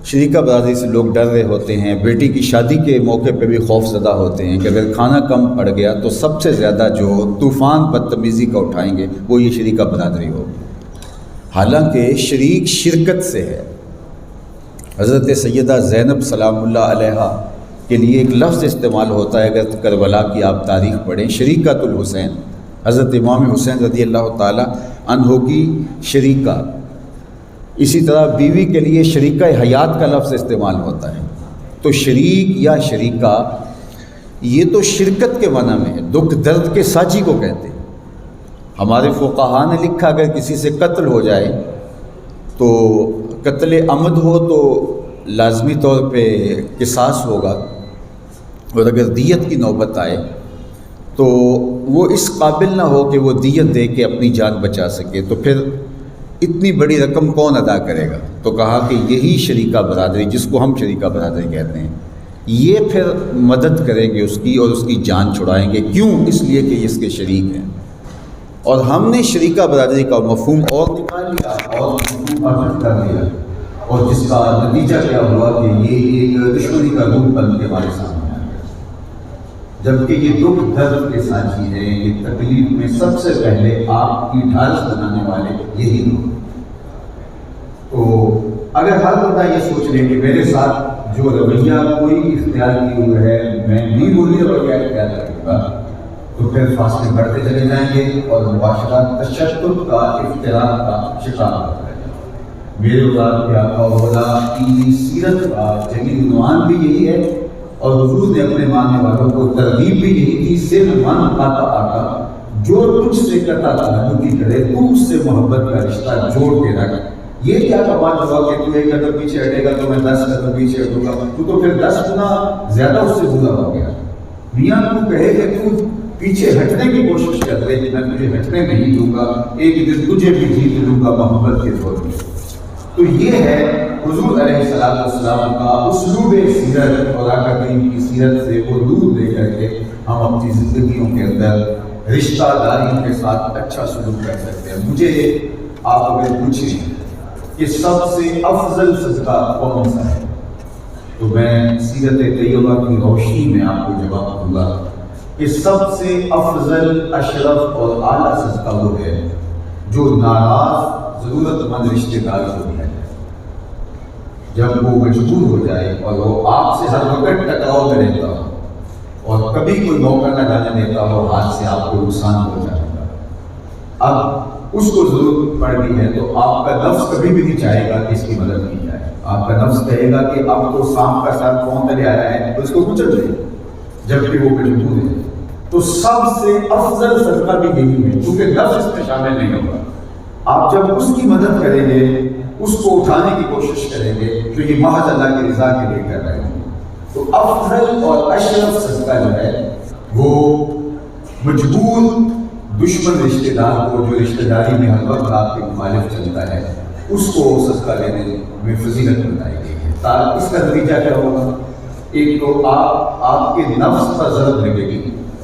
S7: شریکہ برادری سے لوگ ڈر رہے ہوتے ہیں۔ بیٹی کی شادی کے موقع پہ بھی خوف زدہ ہوتے ہیں کہ اگر کھانا کم پڑ گیا تو سب سے زیادہ جو طوفان بدتمیزی کا اٹھائیں گے وہ یہ شریکہ برادری ہوگی۔ حالانکہ شریک شرکت سے ہے۔ حضرت سیدہ زینب سلام اللہ علیہا کے لیے ایک لفظ استعمال ہوتا ہے، اگر کربلا کی آپ تاریخ پڑھیں، شریکۃ الحسین، حضرت امام حسین رضی اللہ تعالی عنہ کی شریکہ۔ اسی طرح بیوی کے لیے شریکہ حیات کا لفظ استعمال ہوتا ہے۔ تو شریک یا شریکہ یہ تو شرکت کے معنی میں ہے، دکھ درد کے ساجی کو کہتے ہیں۔ ہمارے فقہاء نے لکھا اگر کسی سے قتل ہو جائے تو قتل عمد ہو تو لازمی طور پہ قصاص ہوگا، اور اگر دیت کی نوبت آئے تو وہ اس قابل نہ ہو کہ وہ دیت دے کے اپنی جان بچا سکے، تو پھر اتنی بڑی رقم کون ادا کرے گا؟ تو کہا کہ یہی شریکہ برادری، جس کو ہم شریکہ برادری کہتے ہیں، یہ پھر مدد کریں گے اس کی اور اس کی جان چھڑائیں گے۔ کیوں؟ اس لیے کہ یہ اس کے شریک ہیں۔ اور ہم نے شریکہ برادری کا مفہوم اور نکال لیا اور مفہوم عمل کر لیا، اور جس کا نتیجہ کیا ہوا کہ یہ ایک دشمنی کا روپ بن کے ہمارے سامنے آ گیا، جبکہ یہ دکھ درد کے ساتھی ہے۔ یہ تکلیف میں سب سے پہلے آپ کی ڈھالس بنانے والے یہی لوگ۔ تو اگر ہر بندہ یہ سوچ لے کہ میرے ساتھ جو رویہ کوئی اختیار کی ہوئی ہے میں بھی وہی رویہ اختیار کروں گا، تو پھر فاصلے بڑھتے چلے جائیں گے اور معاشرہ تشدد کا، افتراق کا شکار ہو جائے گا۔ میرے اولاد کے آقا و مولا کی سیرت کا جلیل عنوان بھی یہی ہے، اور حضور نے اپنے ماننے والوں کو ترغیب بھی یہی تھی، صرف من آتا آقا جو تجھ سے قطع تعلقی کرے تو اس سے محبت کا رشتہ جوڑ کے رکھ۔ یہ کیا بات ہوا کہ تو ایک قدم پیچھے ہٹے گا تو میں 10 قدم پیچھے ہٹوں گا، تو پھر 10 گنا زیادہ اس سے برا ہو گیا۔ میاں تو کہے کہ تو پیچھے ہٹنے کی کوشش کر رہے کہ میں تجھے ہٹنے نہیں دوں گا، ایک دن تجھے بھی جیت لوں گا محبت کے طور پر۔ تو یہ ہے حضور علیہ السلام کا اسلوب سیرت، اور آقا کریم کی سیرت سے وہ دور لے کر کے ہم اپنی زندگیوں کے اندر رشتہ داریوں کے ساتھ اچھا سلوک کر سکتے ہیں۔ مجھے آپ اگر پوچھیں کہ سب سے افضل صدقہ کون سا ہے، تو میں سیرت طیبہ کی روشنی میں آپ کو جواب دوں گا کہ سب سے افضل، اشرف اور اعلیٰ صدقہ وہ ہے جو ناراض ضرورت مند رشتے دار کو دیا جائے۔ جب وہ مجبور ہو جائے اور وہ آپ سے ہر وقت ٹکراؤ میں رہتا ہو اور کبھی کوئی موقع نہ جانے دیتا ہو ہاتھ سے آپ کو نقصان ہو جائے گا، اب اس کو ضرورت پڑ گئی ہے تو آپ کا نفس کبھی بھی نہیں چاہے گا کہ اس کی مدد کی جائے۔ آپ کا نفس کہے گا کہ اب تو سانپ کا ساتھ کون تلے آیا ہے تو اس کو کچل دے، جبکہ وہ مجبور ہے۔ تو سب سے افضل صدقہ بھی یہی ہے، کیونکہ نفس اس میں شامل نہیں ہوگا۔ آپ جب اس کی مدد کریں گے، اس کو اٹھانے کی کوشش کریں گے، تو یہ محض اللہ کی رضا کے لیے کر رہے ہیں۔ تو افضل اور اشرف صدقہ جو ہے وہ مجبور دشمن رشتہ دار کو، جو رشتہ داری میں ہر وقت آپ کے مخالف چلتا ہے، اس کو صدقہ لینے میں فضیلت بتائی گئی ہے۔ اس کا نتیجہ کیا ہوگا؟ ایک تو آپ کے نفس پر ضرب لگے گی،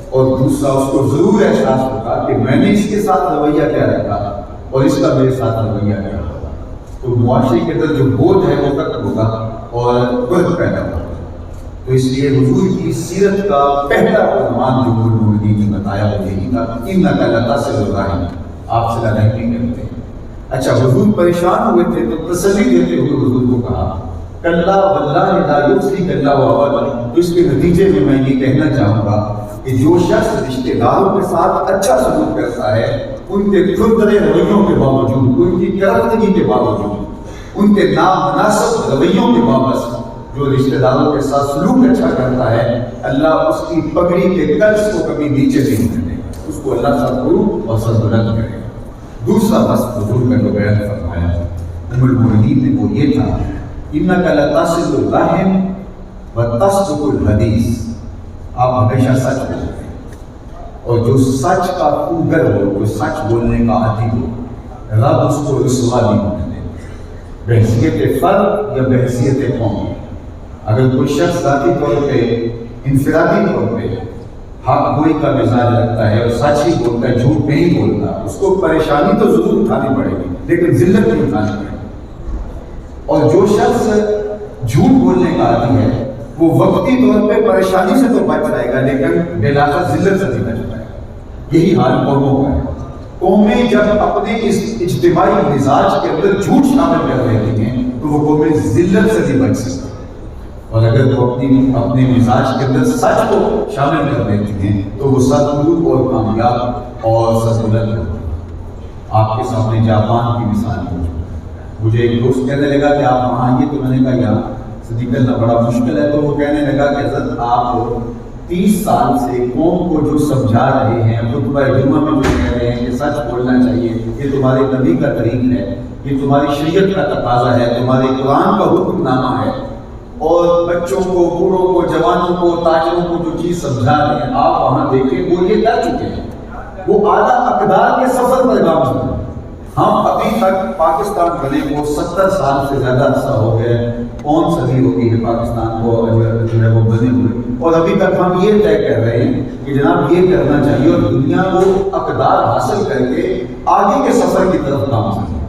S7: اور دوسرا اس کو ضرور احساس ہوگا کہ میں نے اس کے ساتھ رویہ کیا رکھا اور اس کا میرے ساتھ رویہ کیا ہوگا۔ تو معاشرے کے اندر جو بوجھ ہے وہ ختم ہوگا اور قرب پیدا ہوگا۔ تو اس لیے حضور کی سیرت کا پہلا عنوان جو المومنین نے بتایا وہ یہی تھا، انک لتصل الرحم، آپ سے رحمی کرتے ہیں۔ اچھا، حضور پریشان ہوئے تھے تو تسلی دیتے ہوئے حضور کو کہا کلا واللہ لا یخزیک اللہ ابدا۔ تو اس کے نتیجے میں میں یہ کہنا چاہوں گا کہ جو شخص رشتہ داروں کے ساتھ اچھا سلوک کرتا ہے، ان کے کھردرے رویوں کے باوجود، ان کی کرختگی کے باوجود، ان کے نامناسب رویوں کے باوجود، جو رشتہ داروں کے ساتھ سلوک اچھا کرتا ہے، اللہ اس کی پگڑی کے قرض کو کبھی نیچے نہیں کرے گا، اس کو اللہ سرخروب اور سربلند کرے گا۔ دوسرا بس حضور کا جو بیان فرمایا ام المؤمنین نے وہ یہ تھا، انک لتصل الرحم وتصدق الحدیث، آپ ہمیشہ سچ بولتے ہیں، اور جو سچ کا خوگر ہو، جو سچ بولنے کا عادی ہو، رب اس کو رسوا نہیں ہونے دے، بحیثیت فرد یا بحیثیت قوم۔ اگر کوئی شخص ذاتی طور پہ، انفرادی طور پہ حق گوئی کا مزاج رکھتا ہے اور سچ ہی بولتا ہے، جھوٹ نہیں بولتا، اس کو پریشانی تو ضرور اٹھانی پڑے گی لیکن ذلت نہیں اٹھانی پڑے گی۔ اور جو شخص جھوٹ بولنے کا عادی ہے وہ وقتی طور پہ پریشانی سے تو بچ جائے گا لیکن بلاخر ذلت سے نہیں بچ پائے گا۔ یہی حال قوموں کا ہے۔ قومیں جب اپنے اس اجتماعی مزاج کے اندر جھوٹ شامل کر لیتی ہیں تو وہ قومیں ذلت سے نہیں بچ سکتی، اور اگر وہ اپنے مزاج کے اندر سچ کو شامل کر لیتی ہیں تو وہ سربلند اور کامیاب اور سربلند ہوتی ہیں۔ آپ کے سامنے جاپان کی مثال ہے۔ مجھے ایک دوست کہنے لگا کہ آپ وہاں آئیے، تو میں نے کہا یہاں سے نکلنا بڑا مشکل ہے، تو وہ کہنے لگا کہ حضرت آپ 30 سال سے قوم کو جو سمجھا رہے ہیں، خطبہ جمعہ میں جو کہہ رہے ہیں کہ سچ بولنا چاہیے، یہ تمہارے نبی کا طریق ہے، یہ تمہاری شریعت کا تقاضا ہے، تمہارے قرآن کا حکم نامہ ہے، اور بچوں کو، بوڑھوں کو، جوانوں کو، تاجروں کو جو چیز سمجھا رہے ہیں، آپ وہاں دیکھیں وہ یہ کہہ چکے ہیں، وہ اعلیٰ اقدار کے سفر پر گامزن ہیں۔ ہم ابھی تک پاکستان بنے کو 70 سال سے زیادہ عرصہ ہو گئے، 5 صدی ہو گئی ہے پاکستان کو جو ہے وہ بنے ہوئے، اور ابھی تک ہم یہ طے کر رہے ہیں کہ جناب یہ کرنا چاہیے، اور دنیا کو اقدار حاصل کر کے آگے کے سفر کی طرف گامزن ہے۔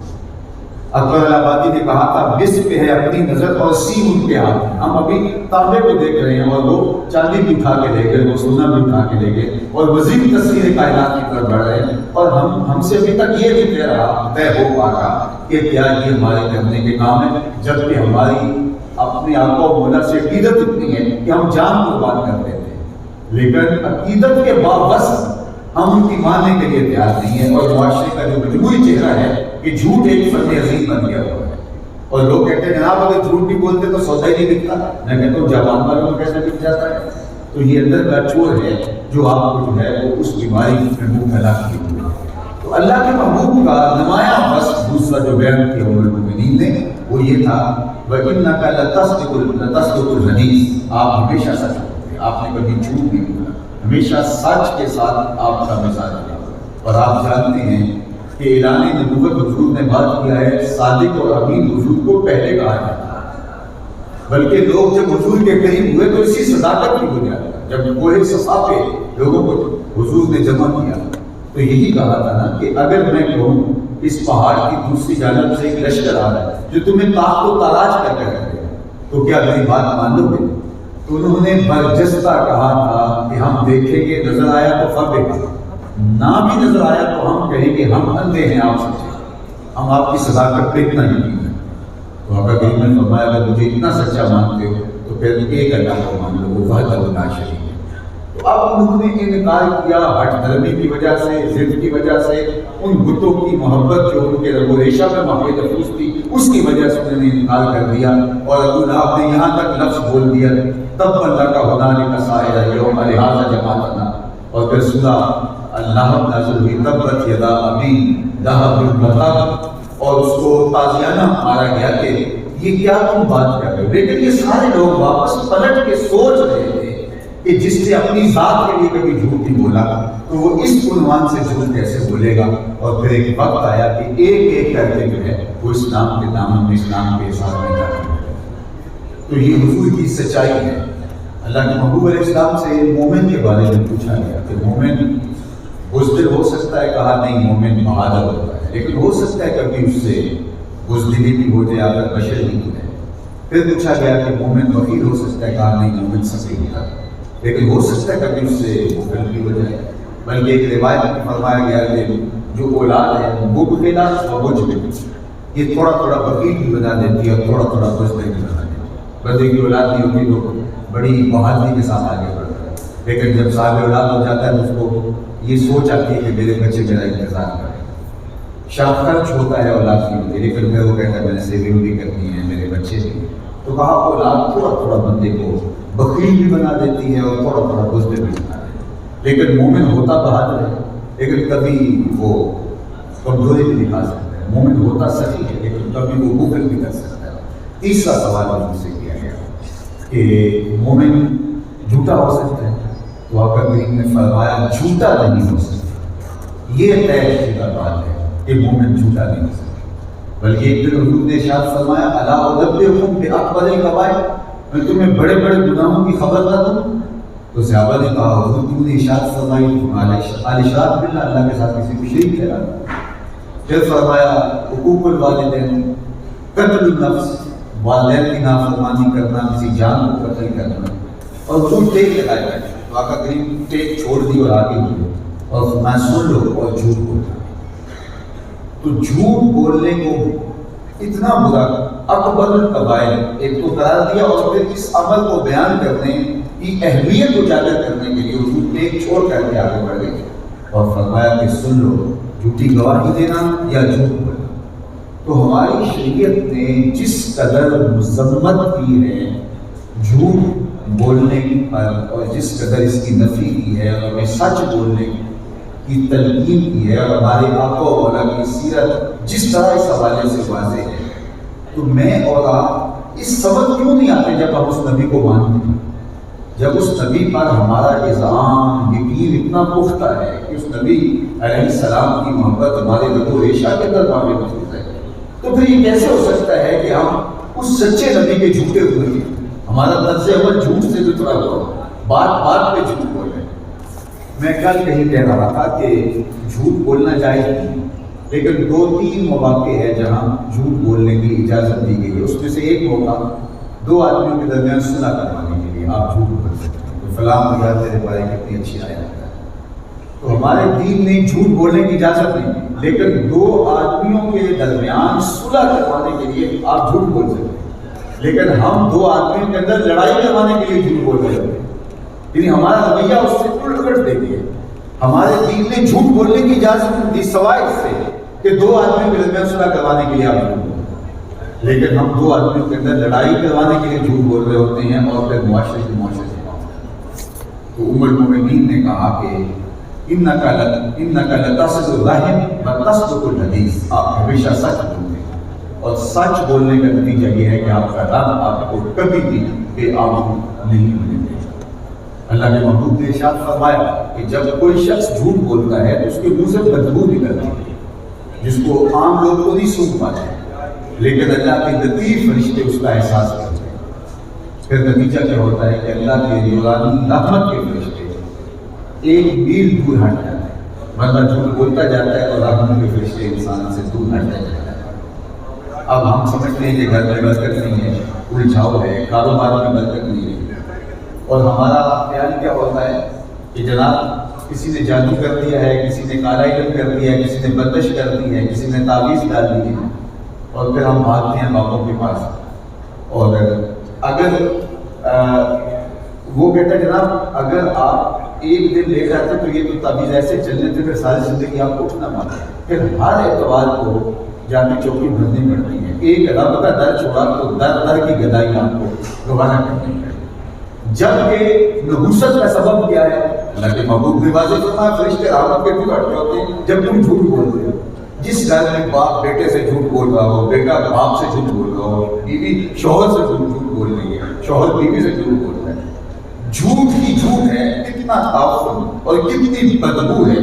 S7: اکبر آبادی نے کہا تھا مصر پہ ہے اپنی نظر اور سیم ان کے ہاتھ میں۔ ہم ابھی تانبے کو دیکھ رہے ہیں، اور وہ چاندی بھی اٹھا کے لے گئے، وہ سونا بھی اٹھا کے لے گئے، اور مزید تصویر کائنات کی طرف بڑھ رہے ہیں، اور ہم سے ابھی تک یہ نہیں طے ہو پا رہا کہ کیا یہ ہمارے کرنے کے کام ہے، جبکہ ہماری اپنے آقا و مولا سے عقیدت اتنی ہے کہ ہم جان قربان کر دیتے ہیں، لیکن عقیدت کے باوجود ہم ان کی ماننے کے لیے تیار نہیں ہیں، اور معاشرے کا جو مجموعی چہرہ ہے کہ جھوٹ ایک فن عظیم بن گیا ہوا ہے، اور لوگ کہتے ہیں جناب اگر جھوٹ نہیں بولتے تو سودا ہی نہیں بکتا۔ میں کہتا ہوں جوان والوں کو کیسے بک جاتا ہے؟ تو یہ اندر کا چور ہے جو آپ کو جو ہے وہ اس بیماری میں منہ پھیلا کے ہوئی۔ تو اللہ کے محبوب کا نمایاں بس دوسرا جو بیان کیا المؤمنین نے وہ یہ تھا وَإِنَّكَ لَتَصْدُقُ الْحَدِيث، آپ ہمیشہ سچ بولتے، آپ نے کبھی جھوٹ نہیں بولا، ہمیشہ سچ کے ساتھ آپ کا مزاج ہے، اور آپ جانتے ہیں کہ اعلان نبوت حضور نے بات کیا ہے صادق اور امین حضور کو پہلے کہا جاتا ہے، بلکہ لوگ جب حضور کے قریب ہوئے تو اسی صداقت کی بنیاد پر جب کوہ صفا پہ لوگوں کو حضور نے جمع کیا تو یہی کہا تھا نا کہ اگر میں کہوں اس پہاڑ کی دوسری جانب سے ایک لشکر آ رہا ہے جو تمہیں تاخت و تاراج کر کے رکھے گا تو کیا میری بات مان لو گے؟ تو انہوں نے برجستہ کہا تھا کہ ہم دیکھیں گے، نظر آیا تو فبے، نہ بھی نظر آیا تو ہم کہیں گے ہم اندھے ہیں، آپ سچے، ہم آپ کی صداقت پہ اتنا یقین ہے۔ تو آقا کریم نے فرمایا اگر مجھے اتنا سچا مانتے ہو تو پھر ایک اللہ کو مان لو، وہ وحدہ لا شریک ہے۔ تو اب انہوں نے انکار کیا ہٹ دھرمی کی وجہ سے، ضد کی وجہ سے، ان بتوں کی محبت جو ان کے رگ و ریشہ میں محفوظ نفوس تھی اس کی وجہ سے انہوں نے انکار کر دیا، اور ابو لہب نے یہاں تک لفظ بول دیا تب اللہ کا ہنالک سائر یوم لہذا جماعتنا، اور پھر سورہ اللہ نازل ہوئی تبت یدا ابی لہب بالبطر، اور اس کو تازیانہ مارا گیا کہ یہ کیا تم بات کر رہے ہو۔ لیکن یہ سارے لوگ واپس پلٹ کے سوچ رہے تھے کہ جس نے اپنی ذات کے لیے کبھی جھوٹ نہیں بولا تو وہ اس عنوان سے جھوٹ کیسے بولے گا، اور پھر ایک وقت آیا کہ ایک ایک کر کے جو ہے وہ اسلام کے دامن میں اسلام کے اظہار میں جاتا ہے۔ تو یہ حضور کی سچائی ہے۔ اللہ کے محبوب علیہ السلام سے مومن کے بارے میں پوچھا گیا کہ مومن بزدل ہو سکتا ہے؟ کہا نہیں، مومن بہادر ہوتا ہے، لیکن ہو سکتا ہے کبھی اس سے بزدلی بھی ہو جائے اگر بشر نہیں ہے۔ پھر پوچھا گیا کہ مومن بخیل ہو سکتا ہے؟ کہا نہیں، مومن سخی ہوتا ہے، لیکن ہو سکتا ہے کبھی اس سے بخل بھی ہو جائے۔ بلکہ ایک روایت میں فرمایا گیا کہ جو اولاد ہے وہ بخیلا اور وہ جبل، یہ تھوڑا تھوڑا بخیل بھی بنا دیتی ہے اور تھوڑا تھوڑا بزدل بھی بنا دیتی ہے۔ بندے کی اولاد نہیں ہوتی تو بڑی بہادری کے ساتھ آگے بڑھتا ہے، لیکن جب صاحب اولاد ہو جاتا ہے تو اس کو یہ سوچ آتی ہے کہ میرے بچے میرا انتظار کریں۔ شاہ خرچ ہوتا ہے اولاد کی ہوتی ہے، لیکن پھر وہ کہتا ہے میں نے سیونگ بھی کرنی ہے، میرے بچے بھی۔ تو کہا اولاد تھوڑا تھوڑا بندے کو بخیل بھی بنا دیتی ہے اور تھوڑا تھوڑا بزدل بھی بنا دیتی ہے، لیکن مومن ہوتا بہادر ہے لیکن کبھی وہ کمزوری بھی دکھا سکتا ہے، مومن ہوتا سخی ہے لیکن کبھی وہ بخل بھی کر سکتا ہے۔ تیسرا سوال مجھ سے کیا گیا کہ مومن جھوٹا ہو سکتا ہے؟ تو آقا کریم نے فرمایا جھوٹا نہیں ہو سکتا۔ یہ طے شدہ بات ہے کہ مومن جھوٹا نہیں ہو سکتا، بلکہ ایک دن حضور نے ارشاد فرمایا الا انبئکم باکبر الکبائر، میں تمہیں بڑے بڑے گناہوں کی خبر نہ دوں؟ تو صحابہ نے کہا حضور تم نے ارشاد فرمائی الاشراک باللہ، اللہ کے ساتھ کسی کو شریک ٹھہرانا۔ پھر فرمایا حقوق الوالدین، قتل النفس، والدین کی نافرمانی کرنا، کسی جان کو قتل کرنا، اور حضور ٹیک لگائے گئے۔ آقا کریم ٹیک چھوڑ دی اور آگے ہوئے اور فرمایا سن لو اور جھوٹ بولنا۔ تو جھوٹ بولنے کو اتنا برا اکبر القبائر ایک تو قرار دیا، اور پھر اس عمل کو بیان کرنے کی اہمیت اجاگر کرنے کے لیے حضور نے ایک چھوڑ کر کے آگے بڑھ گئے اور فرمایا کہ سن لو، جھوٹی گواہی دینا یا جھوٹ بولنا۔ تو ہماری شریعت نے جس قدر مذمت کی ہے جھوٹ بولنے پر، اور جس قدر اس کی نفی کی ہے، اور ہمیں سچ بولنے کی تلقین کی ہے، اور ہمارے آقا و مولا کی سیرت جس طرح اس حوالے سے واضح ہے، تو میں اور آپ اس سبق کیوں نہیں آتے جب ہم اس نبی کو مانتے ہیں، جب اس نبی پر ہمارا اذعان یقین اتنا پختہ ہے کہ اس نبی علیہ السلام کی محبت ہمارے رگ و ریشہ کے اندر واقع موجود ہے، تو پھر یہ کیسے ہو سکتا ہے کہ ہم اس سچے نبی کے جھوٹے ہوئے ہیں؟ ہمارا طرز عمل جھوٹ سے جتنا ہوا، بات بات پہ جھوٹ بول رہے ہیں۔ میں کل کہیں کہہ رہا تھا کہ جھوٹ بولنا جائز نہیں، لیکن 2-3 مواقع ہے جہاں جھوٹ بولنے کی اجازت دی گئی ہے۔ اس میں سے ایک موقع 2 آدمیوں کے درمیان صلح کروانے کے لیے آپ جھوٹ بول سکتے ہیں، تو فلاں یاد تیرے بارے کتنی اچھی آیت ہے۔ تو ہمارے دین نے جھوٹ بولنے کی اجازت نہیں، لیکن 2 آدمیوں کے درمیان صلح کروانے کے لیے آپ جھوٹ بول سکتے ہیں، لیکن ہم 2 آدمیوں کے اندر لڑائی کروانے کے لیے جھوٹ بول رہے ہیں، یعنی ہمارا رویہ اس سے الٹ دیکھیے۔ ہمارے دین نے جھوٹ بولنے کی اجازت دی سوائے اس سے کہ 2 آدمیوں کے درمیان صلح کروانے کے لیے آپ جھوٹ بول رہے ہیں، لیکن ہم 2 آدمیوں کے اندر لڑائی کروانے کے لیے جھوٹ بول رہے ہوتے ہیں، اور پھر معاشرے سے تو ام المؤمنین نے کہا کہ انک لتصل الرحم وتصدق الحدیث، آپ ہمیشہ سچ بولتے ہیں، اور سچ بولنے کا نتیجہ یہ ہے کہ آپ کا رب آپ کو کبھی بھی بے آبرو نہیں ملے گا۔ اللہ کے محبوب نے ارشاد فرمایا کہ جب کوئی شخص جھوٹ بولتا ہے تو اس کے منہ سے بدبو نکلتی ہے، جس کو عام لوگ کو نہیں سونگ پاتے، لیکن اللہ کے لطیف فرشتے اس کا احساس کرتے ہیں۔ پھر نتیجہ کیا ہوتا ہے کہ اللہ کے نورانی رحمت کے فرشتے 1 میل دور ہٹ جاتے ہیں، بندہ جھوٹ بولتا جاتا ہے اور رحمت کے فرشتے انسان سے دور ہٹ جاتے ہیں۔ اب ہم سمجھتے ہیں کہ گھر میں برکت نہیں ہے، الجھاؤ ہے، کاروبار میں برکت نہیں ہے، اور ہمارا خیال کیا ہوتا ہے کہ جناب کسی نے جادو کر دیا ہے، کسی نے کالا علم کر دیا ہے، کسی نے بندش کر دی ہے، کسی نے تعویذ ڈال دی ہے، اور پھر ہم بھاگتے ہیں باپوں کے پاس، اور اگر وہ کہتا ہے جناب اگر آپ 1 دن لے جاتے تو یہ تو تعویذ ایسے چلنے تھے پھر ساری زندگی آپ کو اٹھنا مانتے، پھر ہر اعتبار کو جا کے چوکی بھرنی پڑتی ہے، ایک رب کا در چھوڑا تو در کی گدائی آپ کو دوبارہ کرنی پڑتی۔ جبکہ نحوست کا سبب کیا ہے؟ اللہ کے محبوب نے واضح فرمایا فرشتے رحمت کے دور ہٹے ہوتے ہیں جب تم جھوٹ بولتے ہو۔ جس گھر میں باپ بیٹے سے جھوٹ بول رہا ہو، بیٹا باپ سے جھوٹ بول رہا ہو، بیوی شوہر سے جھوٹ بول رہی ہے، شوہر بیوی سے جھوٹ بول رہا ہے، جھوٹ ہی جھوٹ ہے، کتنا تعفن اور کتنی بدبو ہے،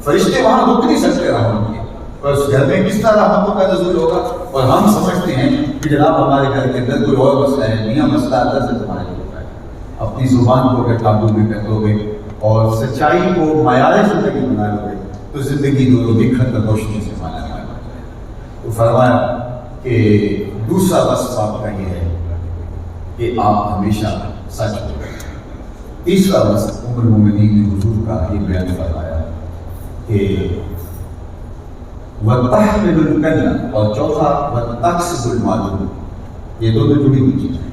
S7: فرشتے وہاں رک نہیں سکتے رحمت کے، اور اس گھر میں کس طرح رحمتوں کا نزول ہوگا؟ اور ہم سمجھتے ہیں کہ جناب ہمارے گھر کے اندر کوئی اور مسئلہ ہے، میاں مسئلہ اندر سے تمہارے ہوتا ہے۔ اپنی زبان کو اگر قابو میں کر لو گے اور سچائی کو معیار زندگی بنا لو گے تو زندگی دونوں کی خط روشنی سے مانا جائے گا۔ تو فرمایا کہ دوسرا وصف آپ کا یہ ہے کہ آپ ہمیشہ سچ بولیں۔ تیسرا وصف ام المؤمنین نے حضور کا یہ بیان فرمایا کہ وَتَحْمِلُ الْكَلَّ، اور چوتھا وَتَقْسِبُ الْمَعْدُومَ، یہ دونوں جڑی ہوئی چیزیں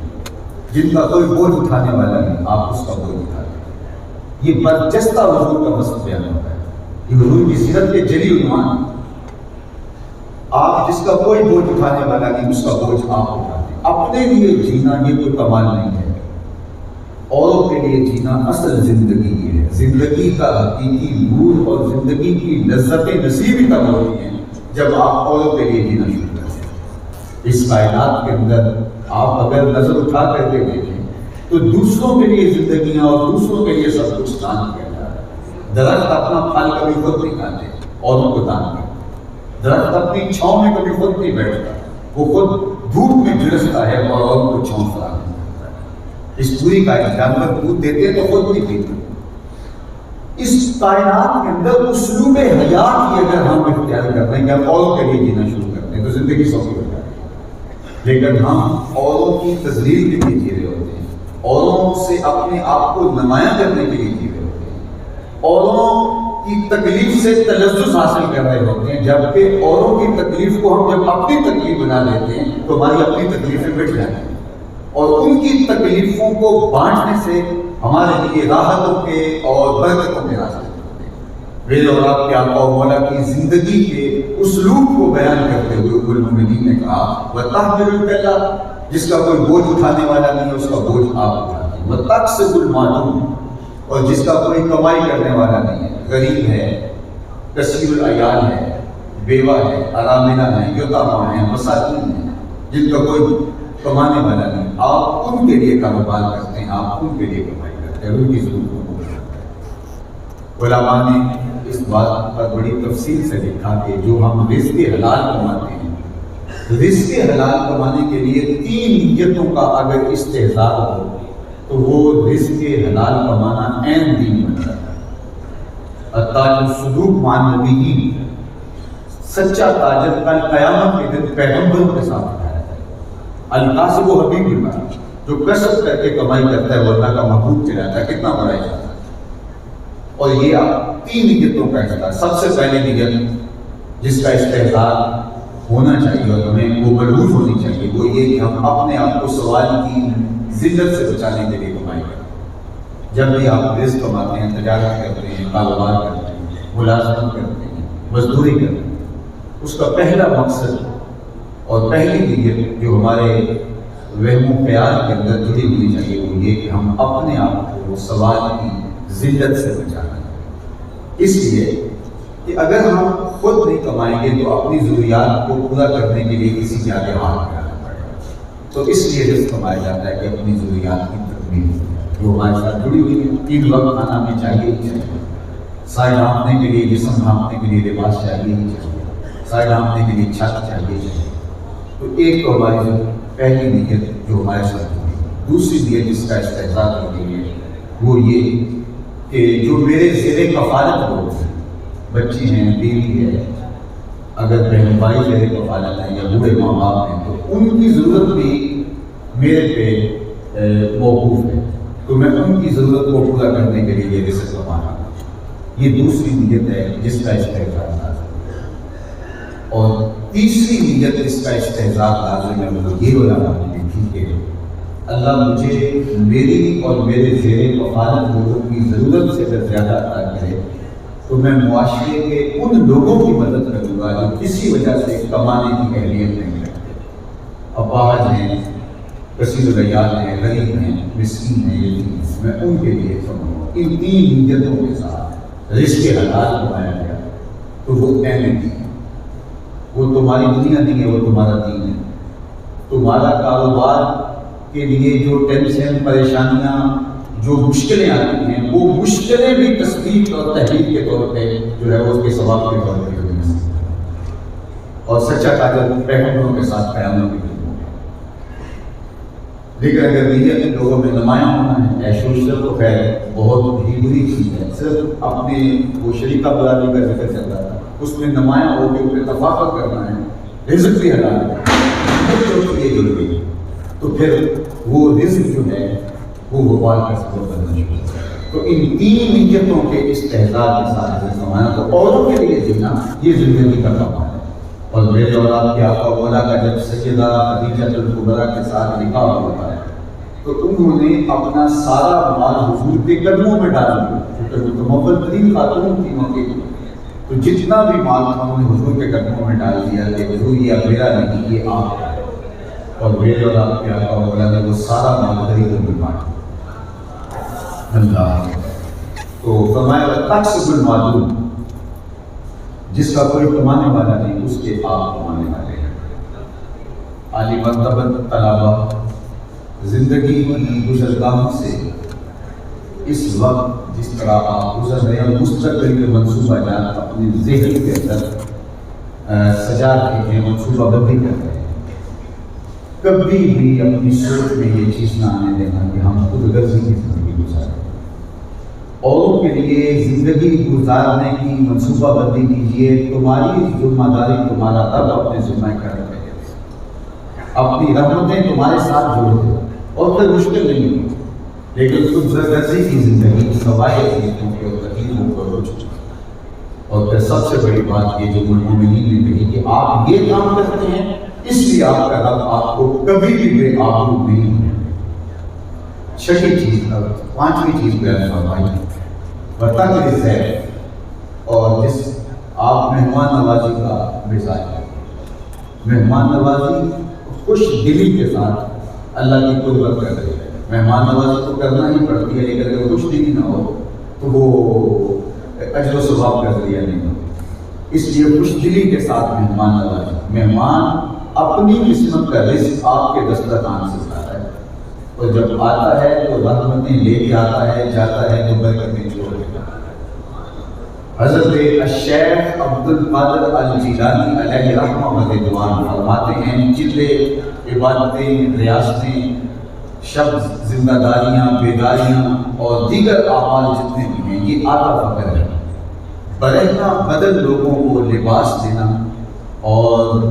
S7: جن کا کوئی بوجھ اٹھانے والا نہیں، آپ اس کا بوجھ اٹھاتے ہیں۔ یہ برجستہ حضور کا وصف بیان ہوتا ہے، یہ حضور کی سیرت کے جلی عنوان، آپ جس کا کوئی بوجھ اٹھانے والا نہیں اس کا بوجھ آپ اٹھاتے ہیں۔ اپنے لیے جینا یہ کوئی کمال نہیں ہے، اوروں کے لیے جینا اصل زندگی یہ ہے۔ زندگی کا حقیقی نور اور زندگی کی لذت نصیب تب ہوتی ہیں جب آپ اوروں کے لیے جینا شروع کرتے ہیں۔ اس کائنات کے اندر آپ اگر نظر اٹھا کر کے دیکھیں تو دوسروں کے لیے زندگیاں اور دوسروں کے لیے سب کچھ دان کیا جا رہا ہے۔ درخت اپنا پھل کبھی خود نہیں کھاتے، اوروں کو دان کرتے۔ درخت اپنی چھاؤں میں کبھی خود نہیں بیٹھتا، وہ خود دھوپ میں جھلستا ہے اور اوروں کو چھاؤں فراہم کرتا ہے۔ اس پوری کائنات جانور دودھ دیتے تو خود نہیں پیتے۔ اس کائنات کے اندر اسلوب حیات کی اگر ہم اختیار کرتے ہیں کہ ہم اوروں کے لیے جینا شروع کرتے ہیں تو زندگی سوکھی ہو جاتی ہے، لیکن ہم اوروں کی تذلیل کے لیے جی رہے ہوتے ہیں، اوروں سے اپنے آپ کو نمایاں کرنے کے لیے جی رہے ہوتے ہیں، اوروں کی تکلیف سے تلذذ حاصل کر رہے ہوتے ہیں، جبکہ اوروں کی تکلیف کو ہم جب اپنی تکلیف بنا لیتے ہیں تو ہماری اپنی تکلیفیں مٹ جاتی ہیں، اور ان کی تکلیفوں کو بانٹنے سے ہمارے لیے راحتوں کے اور برکتوں کے راستے ہوتے ہیں۔ میرے اور آپ کے آقا و مولا کی زندگی کے اسلوب کو بیان کرتے ہوئے ام المؤمنین نے کہا وَتَحْمِلُ الْكَلَّ، جس کا کوئی بوجھ اٹھانے والا نہیں ہے اس کا بوجھ آپ اٹھاتے ہیں، وَتَقْسِبُ الْمَعْدُومَ، اور جس کا کوئی کمائی کرنے والا نہیں ہے، غریب ہے، کثیر العیال ہے، بیوہ ہے، اراملہ ہے، یتامہ ہیں، مساکین ہیں، جن کا کوئی کمانے والا نہیں، آپ ان کے لیے کاروبار کرتے ہیں، آپ ان کے لیے کمائی کرتے ہیں، ان کی ضرورتوں کو پورا کرتے ہیں۔ علماء نے اس بات پر بڑی تفصیل سے لکھا کہ جو ہم رزق حلال کماتے ہیں، رزق حلال کمانے کے لیے 3 نیتوں کا اگر استحضار ہو تو وہ رزق حلال کمانا عین دین بن جاتا ہے۔ التاجر الصدوق مع النبیین، سچا تاجر کل قیامت کے دن پیغمبروں کے ساتھ اٹھایا جائے گا۔ القاسب و حبیب اللہ، جو کسب کر کے کمائی کرتا ہے وہ اللہ کا محبوب چلاتا ہے، کتنا بڑا ہے۔ اور یہ آپ 3 نیتوں کا استحضار، سب سے پہلے نیت جس کا استحضار ہونا چاہیے اور ہمیں وہ ملحوظ ہونی چاہیے، وہ یہ کہ ہم اپنے آپ کو سوال کی ذلت سے بچانے کے لیے کمائی کریں۔ جب بھی آپ رزق کماتے ہیں، تجارت کرتے ہیں، کاروبار کرتے ہیں، ملازمت کرتے ہیں، مزدوری کرتے ہیں، اس کا پہلا مقصد اور پہلی نیت جو ہمارے وہم و خیال کے اندر جڑی ہوئی چاہیے وہ یہ کہ ہم اپنے آپ کو سوال کی ذلت سے بچانا ہے۔ اس لیے کہ اگر ہم خود نہیں کمائیں گے تو اپنی ضروریات کو پورا کرنے کے لیے کسی کے آگے ہاتھ پھیلانا پڑے گا، تو اس لیے رزق کمایا جاتا ہے کہ اپنی ضروریات کی تکمیل جو ہمارے ساتھ جڑی ہوئی ہے۔ 3 وقت کھانا ہمیں چاہیے ہی چاہیے، سائے ڈھانپنے کے لیے، جسم ڈھانپنے کے لیے لباس چاہیے ہی چاہیے، سائے ڈھانپنے کے لیے چھت چاہیے چاہیے۔ تو ایک تو ہماری جو پہلی نیت جو ہمارے ساتھ ہوئی، دوسری نیت جس کا استحضار ہوتی ہے وہ یہ کہ جو میرے زیر کفالت لوگ ہیں، بچی ہیں، بیوی ہے، اگر بہن بھائی زیر کفالت ہیں یا بوڑھے ماں باپ ہیں تو ان کی ضرورت بھی میرے پہ موقوف ہے، تو میں ان کی ضرورت کو پورا کرنے کے لیے رزق کمانا، یہ دوسری نیت ہے جس کا استحضار لازم ہے۔ اور تیسری نیت جس کا استحضار لازم ہے وہ یہ علماء نے لکھی کہ اللہ مجھے میری اور میرے زیر کفالت لوگوں کی ضرورت سے اگر زیادہ عطا کرے تو میں معاشرے کے ان لوگوں کی مدد کروں گا جو کسی وجہ سے کمانے کی اہلیت نہیں رکھتے، اپاہج ہیں، کثیر العیال ہیں، غریب ہیں، مسکین ہیں، یتیم ہیں، میں ان کے لیے کروں گا۔ ان 3 نیتوں کے ساتھ رزق حلال کمایا گیا تو وہ عین دین ہے، وہ تمہاری دنیا نہیں ہے، وہ تمہارا دین ہے۔ تمہارا کاروبار کے لیے جو ٹینشن، پریشانیاں، جو مشکلیں آتی ہیں وہ مشکلیں بھی تصدیق اور تحقیق کے طور پہ جو ہے اس کے ثواب کے طور پہ ہوئی ہیں، اور سچا تاجر پیغمبروں کے ساتھ قیامت بھی ہوئی۔ لیکن اگر نیت لوگوں میں نمایاں ہونا ہے، عیش و عشرت تو خیر بہت ہی بری چیز ہے، صرف اپنے وہ شریکہ برادری کا ذکر چل رہا تھا، اس میں نمایاں ہو کے ان پہ تفاخر کرنا ہے، رزق بھی حلال ہے، یہ ضروری ہے، تو پھر وہ رزق جو ہے وہ وبال کا سبب بننا شروع ہوتا ہے۔ تو ان 3 نیتوں کے استحضار کے ساتھ رزق کمانا، تو اوروں کے لیے جینا یہ زندگی کا کام ہے۔ اور میرے اور آپ کے آقا و مولا کا جب سیدہ خدیجہ الکبریٰ کے ساتھ نکاح ہوتا ہے تو انہوں نے اپنا سارا مال حضور کے قدموں میں ڈال دیا، کیونکہ وہ متمول ترین خاتون تھی موقع کی، تو جتنا بھی مال تھا انہوں نے حضور کے قدموں میں ڈال دیا کہ حضور یہ اب میرا نہیں، یہ آپ کا ہے۔ اور میرے اور آپ کے آقا و مولا نے وہ سارا مال غریبوں میں بانٹا۔ اللہ تو فرمایا تقسب المعدوم، جس کا کوئی کمانے والا نہیں اس کے آپ کمانے والے ہیں۔ عالی مرتبہ طلبہ زندگی کی گزرگاہوں سے اس وقت جس طرح آپ گزر رہے ہیں مستقبل کے منصوبہ جات اپنے ذہن کے اندر سجا رہے ہیں، منصوبہ بندی کر رہے ہیں۔ کبھی بھی اپنی سوچ میں یہ چیز نہ آنے دینا کہ ہم خود غرضی کی زندگی گزاریں، اوروں کے لیے زندگی گزارنے کی منصوبہ بندی کیجیے۔ تمہاری ذمہ داری تمہارا رب اپنے ذمہ کر رہے ہیں، اپنی رحمتیں تمہارے ساتھ جوڑ دو اور پھر مشکل نہیں ہوگی، لیکن خود غرضی کی زندگی سوائے نیتوں کے اور تکلیفوں کو روچ اور پھر سب سے بڑی بات یہ جو مومنین نے کہی کہ آپ یہ کام کرتے ہیں اس لیے آپ کا رب آپ کو کبھی بھی بے آبرو نہیں ہے۔ چھٹی چیز پانچویں چیز بیان فرمائی بتانے سے، اور جس آپ مہمان نوازی کا مزاج ہے، مہمان نوازی خوش دلی کے ساتھ اللہ کی قربت کر رہی ہے۔ مہمان نوازی تو کرنا ہی پڑتی ہے، لیکن اگر خوش دلی نہ ہو تو وہ اجر و ثواب کا ذریعہ نہیں ہوتا۔ اس لیے خوش دلی کے ساتھ مہمان نوازی، مہمان اپنی قسمت کا رزق آپ کے دسترخوان سے کھاتا ہے، اور جب آتا ہے تو رحمتیں لے کے آتا ہے، جاتا ہے تو برکتیں چھوڑ کے جاتا ہے۔ حضرت الشیخ عبد القادر الجیلانی علیہ رحمہ و رضوان فرماتے ہیں جتنے عبادتیں، ریاستیں، شب زندہ داریاں، بیداریاں اور دیگر اعمال جتنے بھی ہیں یہ آدھا فقر ہے۔ برہنہ بدن لوگوں کو لباس دینا اور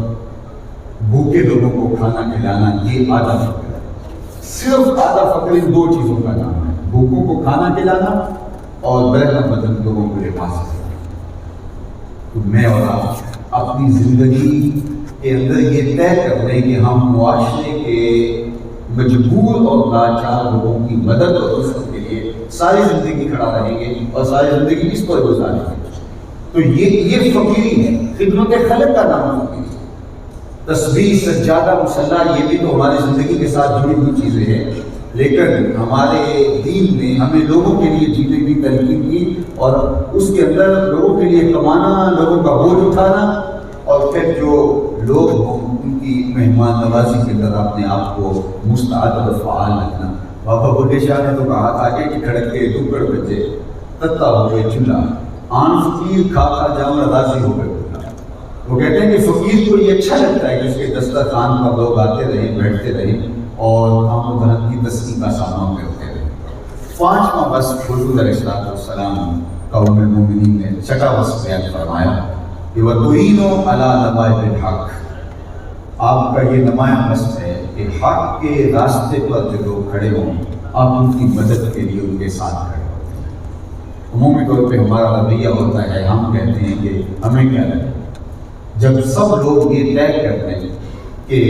S7: بھوکے لوگوں کو کھانا کھلانا یہ آدھا فقر ہے۔ صرف آدھا فقر ان دو چیزوں کا نام ہے، بھوکوں کو کھانا کھلانا اور برہنہ بدن لوگوں کو لباس دینا۔ تو میں اور آپ اپنی زندگی کے اندر یہ طے کر لیں کہ ہم معاشرے کے مجبور اور لاچار لوگوں کی مدد اور نصرت کے لیے ساری زندگی کھڑا رہیں گے اور ساری زندگی اس پر گزاریں گے۔ تو یہ فقیری ہے، خدمت خلق کا نام فقیری۔ تسبیح، سجادہ، مصلی یہ بھی تو ہماری زندگی کے ساتھ جڑی ہوئی چیزیں ہیں، لیکن ہمارے دین نے ہمیں لوگوں کے لیے جینے کی ترغیب کی، اور اس کے اندر لوگوں کے لیے کمانا، لوگوں کا بوجھ اٹھانا، اور پھر جو لوگ ہوں ان کی مہمان نوازی کے اندر اپنے آپ کو مستعد اور فعال رکھنا۔ بابا بھٹے شاہ نے تو کہا تھا کہ کھڑک کے دکڑ بجے تتا ہوئے چولہا، آن فقیر کھا کھا جاؤں راضی ہو گئے۔ وہ کہتے ہیں کہ فقیر کو یہ اچھا لگتا ہے کہ اس کے دسترخوان پر لوگ آتے رہیں، بیٹھتے رہیں اور ہم و دھن کی تسکین کا سامان کرتے رہیں۔ پانچواں وصف حضور علیہ السلام قوم مومنین نے چھٹا وصف بیان فرمایا کہ وَتُعِینُوا عَلَىٰ نَوَائِبِ الْحَقِّ، آپ کا یہ نمایاں وصف ہے کہ حق کے راستے پر جو لوگ کھڑے ہوں آپ ان کی مدد کے لیے ان کے ساتھ کھڑے ہوتے ہیں۔ عمومی طور پہ ہمارا رویہ ہوتا ہے، ہم کہتے ہیں کہ ہمیں کیا لگے جب سب لوگ یہ طے کرتے ہیں کہ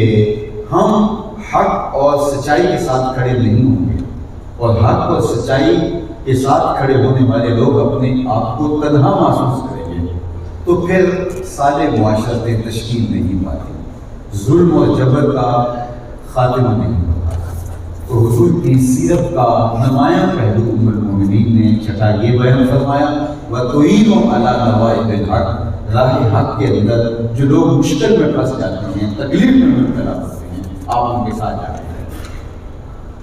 S7: ہم حق اور سچائی کے ساتھ کھڑے نہیں ہوں گے، اور حق اور سچائی کے ساتھ کھڑے ہونے والے لوگ اپنے آپ کو تنہا محسوس کریں گے، تو پھر صالح معاشرتیں تشکیل نہیں پاتی، ظلم اور جبر کا خاتمہ نہیں ہوتا۔ تو حضور کی سیرت کا نمایاں پہلو ام المومنین نے چھٹا یہ بیان فرمایا وَتُعِینُوا عَلَىٰ نَوَائِبِ الْحَقِّ، راہ حق کے اندر جو لوگ مشکل میں پھنس جاتے ہیں، تکلیف میں مبتلا ہوتے ہیں، آپ ان کے ساتھ جاتے ہیں۔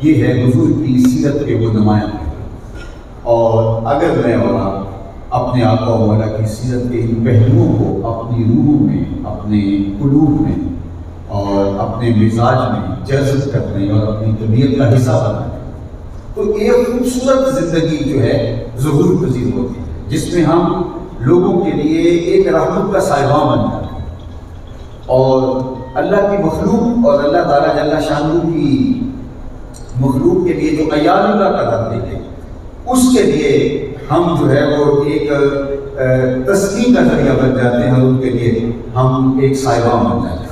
S7: یہ ہے حضور کی سیرت کے وہ نمایاں پہلو۔ اور اگر میں اور آپ اپنے آقا و مولا کی سیرت کے ان پہلوؤں کو اپنی روحوں میں، اپنے قلوب میں اور اپنے مزاج میں جذب کرنے اور اپنی طبیعت کا حصہ بنانے تو ایک خوبصورت زندگی جو ہے ظہور پذیر ہوتی ہے، جس میں ہم لوگوں کے لیے ایک رحمت کا صاحبان بن جاتے ہیں، اور اللہ کی مخلوق اور اللہ تعالیٰ جل شانہ کی مخلوق کے لیے جو عیال اللہ کا رب دیتے ہیں اس کے لیے ہم جو ہے وہ ایک تسکین کا ذریعہ بن جاتے ہیں، اور ان کے لیے ہم ایک صاحبان بن جاتے ہیں۔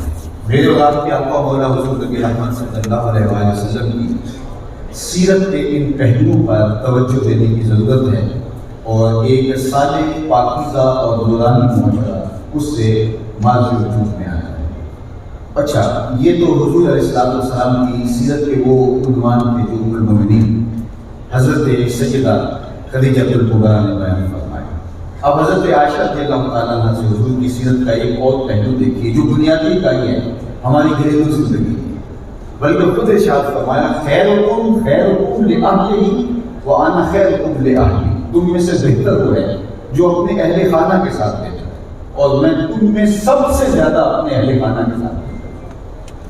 S7: میرے اور آپ کے آقا مولا حضور نبی رحمت صلی اللہ علیہ وآلہ وسلم کی سیرت کے ان پہلوؤں پر توجہ دینے کی ضرورت ہے، اور ایک صالح، پاکیزہ اور نورانی معاشرہ اس سے ماضی وجود میں آیا ہے۔ اچھا، یہ تو حضور علیہ السلام کی سیرت کے وہ عنوان تھے جو ام المومنین حضرت سیدہ خدیجہ الکبریٰ نے بیان فرمایا۔ اب حضرت عائشہ رضی اللہ تعالیٰ عنہ سے حضور کی سیرت کا ایک اور پہلو دیکھیے جو بنیادی اکائی ہے ہماری گھریلو زندگی کی، بلکہ خود ارشاد فرمایا خیرکم لأہلہ وأنا خیرکم لأہلی، تم میں سے بہتر وہ ہے جو اپنے اہل خانہ کے ساتھ رہتا ہے، اور میں تم میں سب سے زیادہ اپنے اہل خانہ کے ساتھ رہتا ہوں۔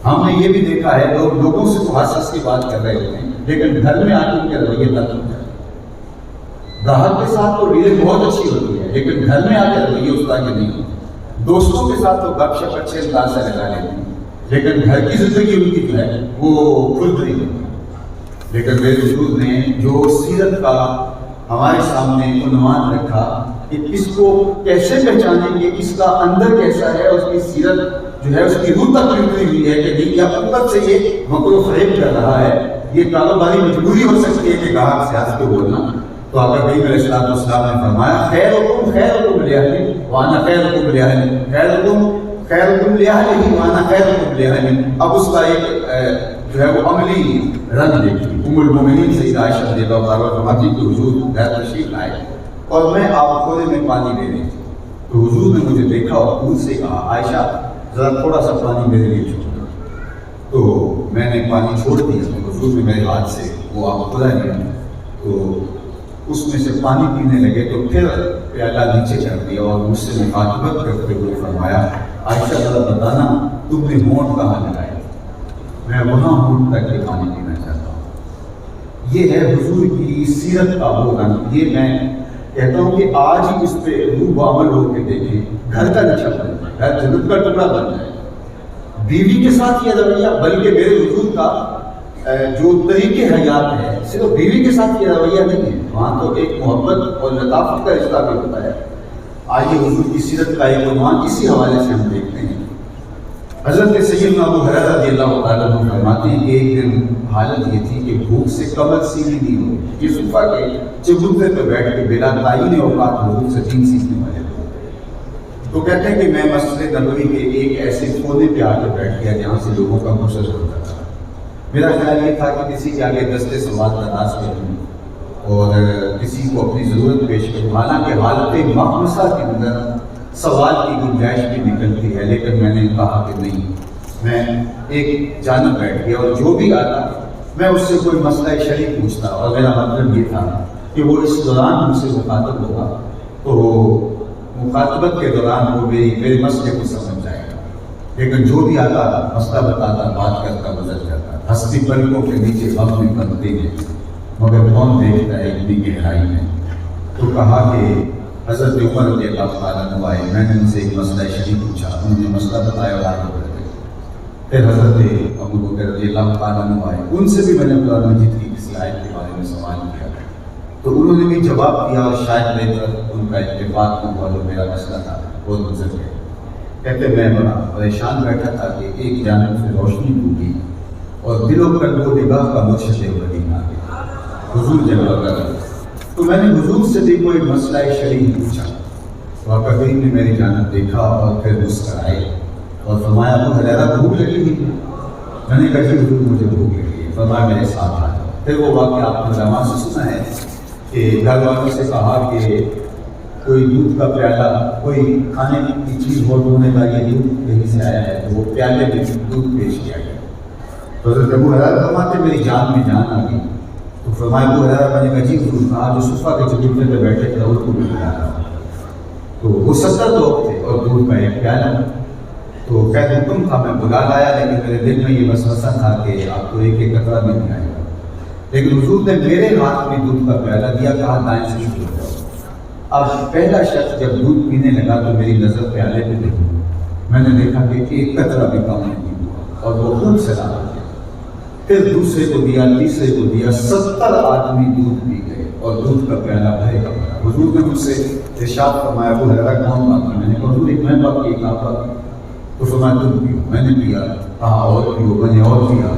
S7: ہم نے یہ بھی دیکھا ہے لوگوں سے تو ہنس کی بات کر رہے ہوتے ہیں، لیکن گھر میں آ کے رویے تک ہوتا ہے۔ گاہک کے ساتھ تو ڈیلنگ بہت اچھی ہوتی ہے، لیکن گھر میں آ کے رویے اس طرح کے نہیں ہوتے۔ دوستوں کے ساتھ تو گپ شپ اچھے انداز سے لگا لیتے ہیں، لیکن گھر کی زندگی ان کی جو ہے وہ کھل رہی ہوتی ہے۔ لیکن میرے حضور نے جو سیرت کا ہمارے سامنے عنوان رکھا کہ اس کو کیسے پہچانیں کہ اس کا اندر کیسا ہے، اس کی سیرت جو ہے اس کی روح تک اتری ہوئی ہے کہ نہیں، یا اوپر سے یہ مکر و فریب کر رہا ہے. یہ کاروباری مجبوری ہو سکتی ہے کہ گاہک سے ہنس کے بولنا. تو آقا کریم علیہ الصلوۃ والسلام نے فرمایا خیرکم خیرکم لأہلہ وانا خیرکم لأہلہ، خیرکم لأہلہ وانا خیرکم لأہلہ. اب اس کا ایک جو ہے وہ عملی رنگ دیکھیے. ام المومنین سیدہ عائشہ رضی اللہ عنہا فرماتی کہ حضور گھر تشریف لائے اور میں آپ کھولے میں پانی دے رہی تھی، تو حضور نے مجھے دیکھا اور مجھ سے کہا عائشہ ذرا تھوڑا سا پانی میرے لیے چھوڑ دو. تو میں نے پانی چھوڑ دیا تو حضور نے میرے ہاتھ سے وہ آپ کھلا لیا، تو اس میں سے پانی پینے لگے. تو پھر پیالہ نیچے کر دیا اور مجھ سے مخاطبت کرتے ہوئے فرمایا عائشہ ذرا بتانا تم نے ہونٹ کہاں لگائے؟ میں وہاں ہونٹ تک کے پانی پینا چاہتا ہوں. یہ ہے حضور کی سیرت کا وہ رنگ. یہ میں کہتا ہوں کہ آج ہی اس پہ روح بعمل ہو کے دیکھیں، گھر کا نقشہ بن جائے، گھر جنت کا ٹکڑا بن جائے. بیوی کے ساتھ یہ رویہ، بلکہ میرے حضور کا جو طریقے حیات ہے صرف بیوی کے ساتھ یہ رویہ نہیں ہے، وہاں تو ایک محبت اور لطافت کا رشتہ بھی ہوتا ہے. آئیے حضور کی سیرت کا ایک عنوان اسی حوالے سے ہم دیکھتے ہیں. حضرت سیدنا ابو ہریرہ رضی اللہ تعالیٰ عنہ فرماتے ہیں کہ ایک دن حالت یہ تھی کہ بھوک سے کمر سیدھی نہیں ہوئی. یہ صفحہ کے چبوترے پہ بیٹھ کے بلا تعین اوقات حضور سے دین سیکھنے والے تھے. تو کہتے ہیں کہ میں مسجد نبوی کے ایک ایسے کونے پہ آ کے بیٹھ گیا جہاں سے لوگوں کا مسجد ہوتا تھا. میرا خیال یہ تھا کہ کسی کے آگے دستے سوال تلاش کروں اور کسی کو اپنی ضرورت پیش کروں. حالانکہ حالت مخمصہ کے اندر سوال کی گنجائش بھی نکلتی ہے، لیکن میں نے کہا کہ نہیں، میں ایک جانب بیٹھ گیا اور جو بھی آتا میں اس سے کوئی مسئلہ شرعی پوچھتا. اور میرا مطلب یہ تھا کہ وہ اس دوران مجھ سے مخاطب ہوگا تو مخاطبت کے دوران وہ میرے مسئلے کو سمجھ جائے گا. لیکن جو بھی آتا مسئلہ بتاتا، بات کرتا، گزر جاتا. ہستی پلکوں کے نیچے غم میں بنتے ہیں مگر کون دیکھتا ہے اتنی گہرائی میں. تو کہا کہ حضرت عمر رضی اللہ تعالیٰ عنہ آئے، میں نے ان سے ایک مسئلہ شرعی پوچھا، انہوں نے مسئلہ بتایا اور آگے بڑھ گئے. پھر حضرت ابو بکر رضی اللہ تعالیٰ عنہ آئے، ان سے بھی میں نے قرآن مجید کی کسی آیت کے بارے میں سوال کیا تو انہوں نے بھی جواب دیا اور شاید میری طرف ان کا اتفاق نہ ہوا جو میرا مسئلہ تھا وہ گزر گئے. کہتے میں بڑا پریشان بیٹھا تھا کہ ایک جانب سے روشنی ٹوٹی اور دلوں پر وہ نگاہ کا مرشد مدینہ آ گیا حضور جل وعلا. تو میں نے حضور سے بھی کوئی مسئلہ شرعی پوچھا تو آقا کریم نے میری جانب دیکھا اور پھر مسکرائے اور فرمایا ابو ہریرہ بھوک لگی ہوئی؟ میں نے کہا کہ حضور مجھے بھوک لگی ہے. فرمایا میرے ساتھ آ جاؤ. پھر وہ واقعہ آپ نے علماء سے سنا ہے کہ گھر والوں سے کہا کہ کوئی دودھ کا پیالہ، کوئی کھانے کی چیز ہو تو انہوں نے کہا یہ دودھ کہیں سے آیا ہے، تو وہ پیالے میں دودھ پیش کیا گیا. تو حضرت ابو ہریرہ فرماتے میری جان میں جان آ گئی. تو فرمایا ابو ہریرہ میں نے کہا جی حضور کہا جو صفحہ کے چبوترے پہ بیٹھے تھے ان کو بھی بلا رہا. تو وہ 70 لوگ تھے اور دودھ کا ایک پیالہ. تو خیر حکم تھا میں بلا لایا، لیکن میرے دل میں یہ وسوسہ تھا کہ آپ کو ایک ایک قطرہ بھی نہیں آئے گا. لیکن حضور نے میرے ہاتھ میں دودھ کا پیالہ دیا، کہا دائیں سے شروع ہو جاؤ. اب پہلا شخص جب دودھ پینے لگا تو میری نظر پیالے پہ دیکھی. میں نے دیکھا کہ ایک قطرہ بھی کم نہیں ہوا اور وہ خود سے لا. پھر دوسرے کو دیا، تیسرے کو دیا، 70 آدمی دودھ پی گئے اور دودھ کا پیالہ بھرے کا بھرا. حضور نے مجھ سے ارشاد فرمایا ابو ہریرہ کون بات ہے؟ میں نے کہا حضور ایک میں بات کی کہا. تو فرمایا تم پیو. میں نے پیا. کہا اور پیو. میں نے اور پیا.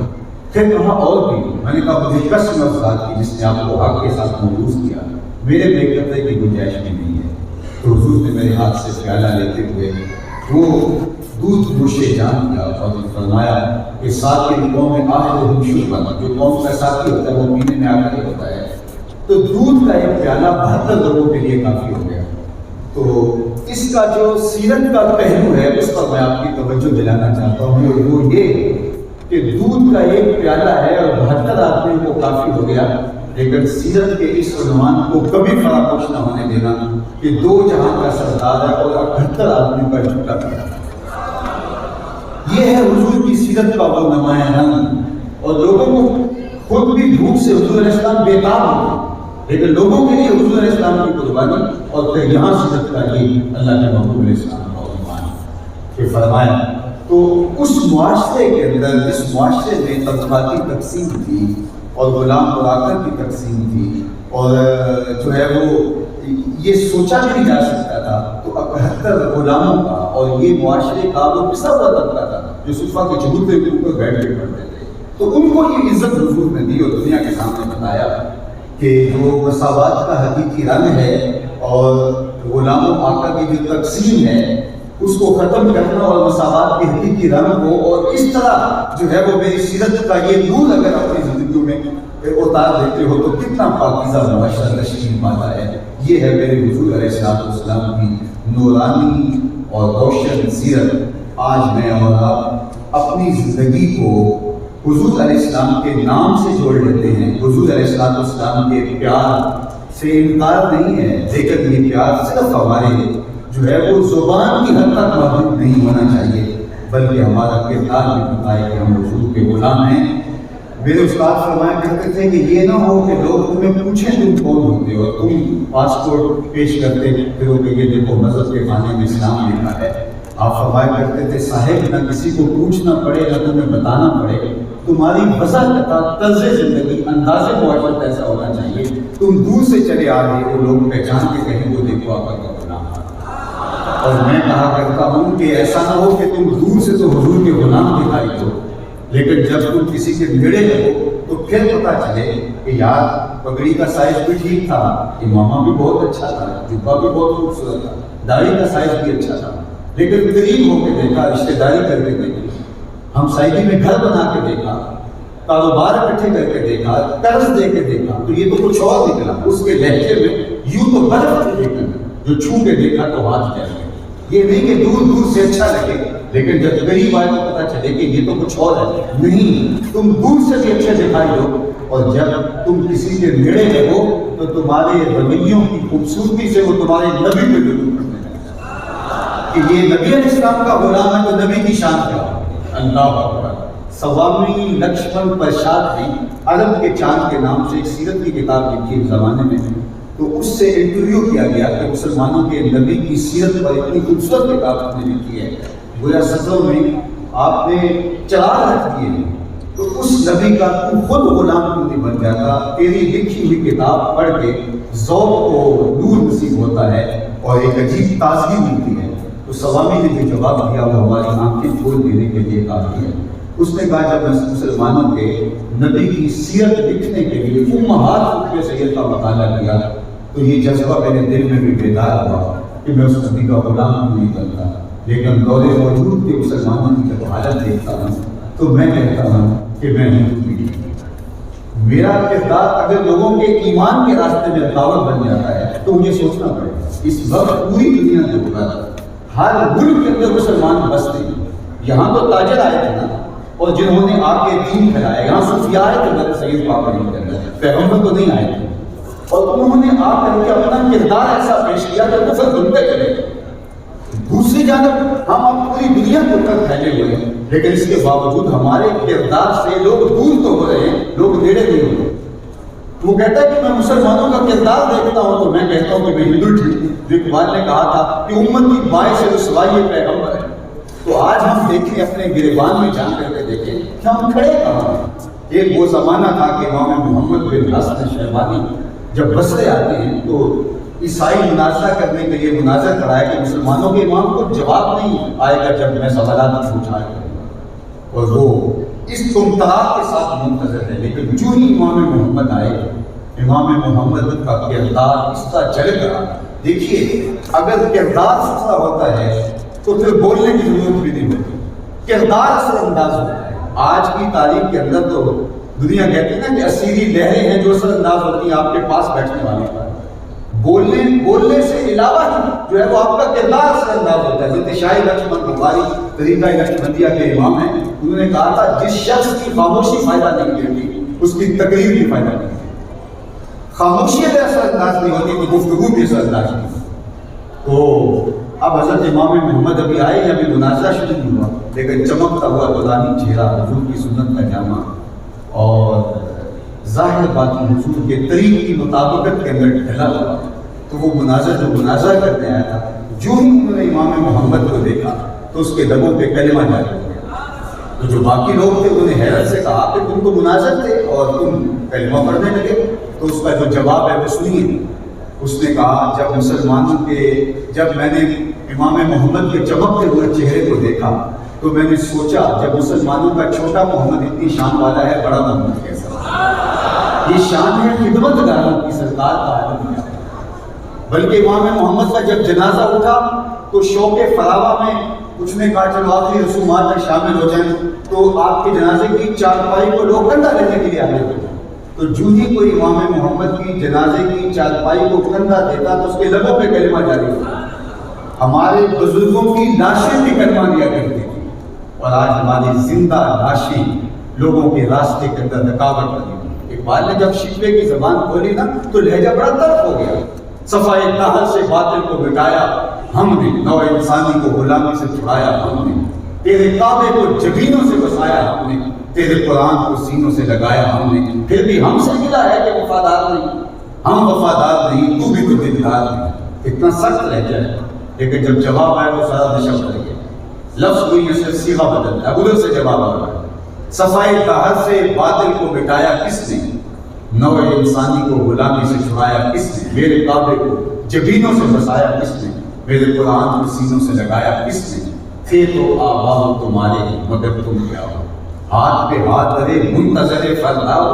S7: پھر کہا اور پیو. میں نے کہا مجھے قسم ذات کی جس نے آپ کو حق کے ساتھ محفوظ کیا، میرے بے قطرے کی گنجائش بھی نہیں ہے. تو حضور نے میرے ہاتھ سے پیالہ لیتے ہوئے وہ دودھ نوشے جان کیا اور فرمایا کہ ساتھ کے قوم میں آخر شربا، جو قوم کا ساتھی ہوتا ہے وہ پینے میں آخر ہی ہوتا ہے. تو دودھ کا ایک پیالہ 72 لوگوں کے لیے کافی ہو گیا. تو اس کا جو سیرت کا پہلو ہے اس پر میں آپ کی توجہ دلانا چاہتا ہوں، وہ یہ کہ دودھ کا ایک پیالہ ہے اور 72 آدمیوں کو کافی ہو گیا. لیکن سیرت کے اس عنوان کو کبھی فراموش نہ ہونے دینا کہ 2 جہاں کا سردار ہے اور 78 آدمیوں کا جھوٹا پیالہ. یہ ہے حضور کی سیرت کا وہ نمایاں رنگ. اور لوگوں کو خود بھی بھوک سے حضور علیہ السلام بیکار ہوتے، لیکن لوگوں کے لیے حضور علیہ السلام کی قربانی. اور پھر یہاں سیرت کا یہ اللہ کے محبوب علیہ السلام کا عنوان کہ فرمایا. تو اس معاشرے کے اندر، اس معاشرے میں طبقاتی تقسیم تھی اور غلام اور آقا کی تقسیم تھی اور جو ہے وہ یہ سوچا بھی نہیں جا سکتا تھا، تو 71 غلاموں کا اور یہ معاشرے کا وہ پسا ہوا طبقہ تھا جو صفحہ کے چبوترے کے اوپر بیٹھ کے پڑھتے تھے، تو ان کو یہ عزت حضور نے دی اور دنیا کے سامنے بتایا کہ جو مساوات کا حقیقی رنگ ہے اور غلام و آقا کی جو تقسیم ہے اس کو ختم کرنا اور مساوات کے حقیقی رنگ کو، اور اس طرح جو ہے وہ میری سیرت کا یہ نور اگر اپنی زندگیوں میں اتار دیتے ہو تو کتنا پاکیزہ معاشرہ تشکیل پاتا ہے۔ یہ ہے میرے حضور علیہ السلام کی نورانی اور روشن سیرت۔ آج میں اور آپ اپنی زندگی کو حضور علیہ السلام کے نام سے جوڑ لیتے ہیں، حضور علیہ السلام کے پیار سے انکار نہیں ہے، لیکن یہ پیار صرف ہمارے جو ہے وہ زبان کی حد تک محدود نہیں ہونا چاہیے، بلکہ ہمارا کردار بھی بتائے کہ ہم حضور کے غلام ہیں۔ میرے استاد فرمایا کرتے تھے کہ یہ نہ ہو کہ لوگ تمہیں پوچھیں تم کون ہوتے ہو، تم پاسپورٹ پیش کرتے پھرو کہ یہ دیکھو مذہب کے خانے میں اسلام لکھا ہے۔ آپ فرمایا کرتے تھے صاحب نہ کسی کو پوچھنا پڑے نہ تمہیں بتانا پڑے، تمہاری وضاحت طرز زندگی انداز معاشرت ایسا ہونا چاہیے، تم دور سے چلے آ رہے ہو لوگ پہچان کے کہیں وہ دیکھو آقا کا غلام۔ اور میں کہا کرتا ہوں کہ ایسا نہ ہو کہ تم دور سے تو حضور کے غلام دکھائی دو، لیکن جب تم کسی کے نیڑے ہو تو پھر پتہ چلے کہ یار پگڑی کا سائز بھی ٹھیک تھا، امامہ بھی بہت اچھا تھا، جبہ بھی بہت خوبصورت تھا، داڑھی کا سائز بھی اچھا تھا، لیکن قریب ہو کے دیکھا، رشتہ داری کر کے دیکھی، ہمسائیگی میں گھر بنا کے دیکھا، کاروبار اکٹھے کر کے دیکھا، قرض دے کے دیکھا، تو یہ تو کچھ اور نکلا۔ اس کے لہجے میں یوں تو برف کے دیکھا، جو چھو کے دیکھا تو ہاتھ جل گئے۔ یہ نہیں کہ دور دور سے اچھا لگے، لیکن جب قریب آئے تو پتہ چلے کہ یہ تو کچھ اور ہے۔ نہیں، تم دور سے بھی اچھے دکھائی دو، اور جب تم کسی کے نیڑے لگو تو تمہارے رویوں کی خوبصورتی سے وہ تمہارے نبی پہ ضرور کرنے لگے کہ یہ نبی علیہ السلام کا غلام ہے، تو نبی کی شان کیا ہے؟ اللہ اکبر۔ سوامی لکشمن پرشاد نے عرب کے چاند کے نام سے ایک سیرت کی کتاب لکھی اس زمانے میں، تو اس سے انٹرویو کیا گیا کہ مسلمانوں کے نبی کی سیرت پر اتنی خوبصورت کتاب آپ نے لکھی ہے، گویا سطروں میں آپ نے چراغ رکھ دیے ہیں، تو اس نبی کا تو خود غلام کیوں نہیں بن جاتا؟ تیری لکھی ہوئی کتاب پڑھ کے ذوق کو نور نصیب ہوتا ہے اور ایک عجیب تازگی ملتی ہے۔ تو سوامی نے جو جواب دیا وہ ہماری آنکھیں کھول دینے کے لیے کافی ہے۔ اس نے کہا جب میں مسلمانوں کے نبی کی سیرت لکھنے کے لیے امہات خطبہ سید کا مطالعہ کیا تو یہ جذبہ میرے دل میں بھی بیدار ہوا کہ میں اس نبی کا غلام نہیں بنتا، لیکن دور موجود کے مسلمانوں کی جب حالت دیکھتا ہوں تو میں کہتا ہوں کہ میں نہیں، میرا کردار اگر لوگوں کے ایمان کے راستے میں رکاوٹ بن جاتا ہے تو مجھے سوچنا پڑے گا۔ اس وقت پوری دنیا کے اوپر ہر ملک کے اندر مسلمان بستے ہیں، یہاں تو تاجر آئے تھے نا، اور جنہوں نے آ کے دین پھیلایا، یہاں صوفیاء آئے تھے میرے سید پاپا نہیں کر رہے، پیغمبر تو نہیں آئے تھے، اور انہوں نے آ کر کے اپنا کردار ایسا پیش کیا کہ کفر دھلتے چلے گئے۔ دوسری جانب ہم اب پوری دنیا کے اوپر پھیلے ہوئے ہیں، لیکن اس کے باوجود ہمارے کردار سے لوگ دور تو ہو رہے ہیں، لوگ نیڑے نہیں ہو رہے۔ وہ کہتا ہے کہ میں مسلمانوں کا کردار دیکھتا ہوں تو میں کہتا ہوں کہ میں ہندو ٹھیک ہوں، جو اقبال نے کہا تھا کہ امت کی باعث رسوائی پیغمبر ہے۔ تو آج ہم دیکھیں اپنے گریبان میں جان کر کے دیکھیں کہ ہم کھڑے کہاں ہیں۔ ایک وہ زمانہ تھا کہ امام محمد بن حسن شیبانی جب بصرے آتے ہیں تو عیسائی مناظرہ کرنے کے لیے مناظر کرایا کہ مسلمانوں کے امام کو جواب نہیں آئے گا جب میں سوالات پوچھایا کروں، اور وہ اس تمتراح کے ساتھ منتظر ہے۔ لیکن جو ہی امام محمد آئے، امام محمد کا کردار اس طرح چل گیا۔ دیکھیے اگر کردار ستھرا ہوتا ہے تو پھر بولنے کی ضرورت بھی نہیں ہوتی، کردار اثر انداز ہوتا ہے۔ آج کی تاریخ کے اندر تو دنیا کہتی ہے نا کہ اسیری لہریں ہیں جو اثر انداز ہوتی ہیں آپ کے پاس بیٹھنے والے پر، بولنے سے علاوہ جو ہے وہ آپ کا کردار اثر انداز ہوتا ہے۔ حضرت شاہ لکشمن بخاری طریقہ لکشمندیہ کے امام ہیں، انہوں نے کہا تھا جس شخص کی خاموشی فائدہ نہیں دیتی اس کی تقریر بھی فائدہ نہیں دیتی۔ خاموشی اگر اثر انداز نہیں ہوتی تو گفتگو بھی اثر انداز نہیں ہوتی۔ تو اب حضرت امام محمد ابھی آئے یا ابھی مناظرہ شروع نہیں ہوا، لیکن چمکتا ہوا نورانی چہرہ، حضور کی سنت کا جامع اور ظاہر باطن حضور کے طریق کی مطابقت کے اندر ڈھلا ہوا، تو وہ مناظرہ کرنے آیا تھا، جو ہی انہوں نے امام محمد کو دیکھا تو اس کے لبوں پہ کلمہ جاری ہو گیا۔ تو جو باقی لوگ تھے انہوں نے حیرت سے کہا کہ تم تو مناظر تھے اور تم کلمہ پڑھنے لگے، تو اس کا جو جواب ہے وہ سنیے۔ اس نے کہا جب میں نے امام محمد کے چمکتے ہوئے چہرے کو دیکھا تو میں نے سوچا جب مسلمانوں کا چھوٹا محمد اتنی شان والا ہے، بڑا محمد کیسا؟ یہ شان ہے خدمت گاروں کی، سرکار کا عالم ہے۔ بلکہ امام محمد کا جب جنازہ اٹھا تو شوق فراوا میں کچھ نے کہا چلو آخری رسومات میں شامل ہو جائیں، تو آپ کے جنازے کی چارپائی کو لوگ کندھا دینے کے لیے آئے ہوئے، تو جو ہی کوئی امام محمد کی جنازے کی چارپائی کو کندھا دیتا تو اس کے لبوں پہ کلمہ جاری ہوتا۔ ہمارے بزرگوں کی لاشیں بھی کلمہ دیا کرتی تھی، اور آج ہماری زندہ لاشیں لوگوں کے راستے کے اندر رکاوٹ بنی۔ اقبال نے جب شکوے کی زبان کھولی نا تو لہجہ بڑا تلخ ہو گیا۔ صفائے قہر سے باطل کو مٹایا ہم نے، نو انسانی کو غلامی سے چھڑایا ہم نے، تیرے کعبے کو جبینوں سے بسایا ہم نے، تیرے قرآن کو سینوں سے لگایا ہم نے، پھر بھی ہم سے ملا ہے کہ وفادار نہیں، ہم وفادار نہیں، تو بھی تو دلدار نہیں۔ اتنا سخت لہجہ ہے، لیکن جب جواب آئے تو سارا نشہ بدل گیا، لفظ کوئی ہے صرف صیغہ بدلتا ہے، ادھر سے جواب آ رہا ہے۔ صفائے قہر سے باطل کو مٹایا کس نے، نو انسانی کو غلامی سے چھڑایا کس نے، میرے کعبے کو جبینوں سے بسایا کس نے، میرے قرآن کو سینوں سے لگایا کس نے، تھے تو آباؤ تمہارے مگر تم کیا ہو، ہاتھ پہ ہاتھ دھرے منتظر فرلاؤ،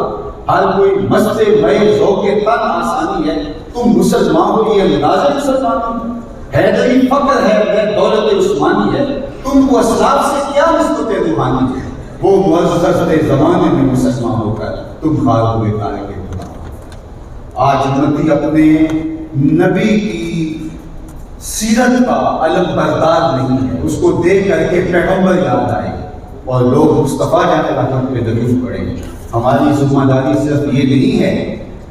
S7: ہر کوئی مستے میں ذوق تن آسانی ہے، تم مسلمان ہو یہ انداز مسلمان حیدری فقر ہے میں دولت عثمانی ہے، تم کو اسلاف سے کیا نسبت روحانی ہے، وہ معزز زمانے میں مسلمان ہو کر تم خار ہوئے تارک خدا۔ آج امتی اپنے نبی کی سیرت کا علم بردار نہیں ہے، اس کو دیکھ کر کے پیغمبر یاد آئے اور لوگ مصطفیٰ جانے رحمت پہ درود پڑھیں۔ ہماری ذمہ داری صرف یہ نہیں ہے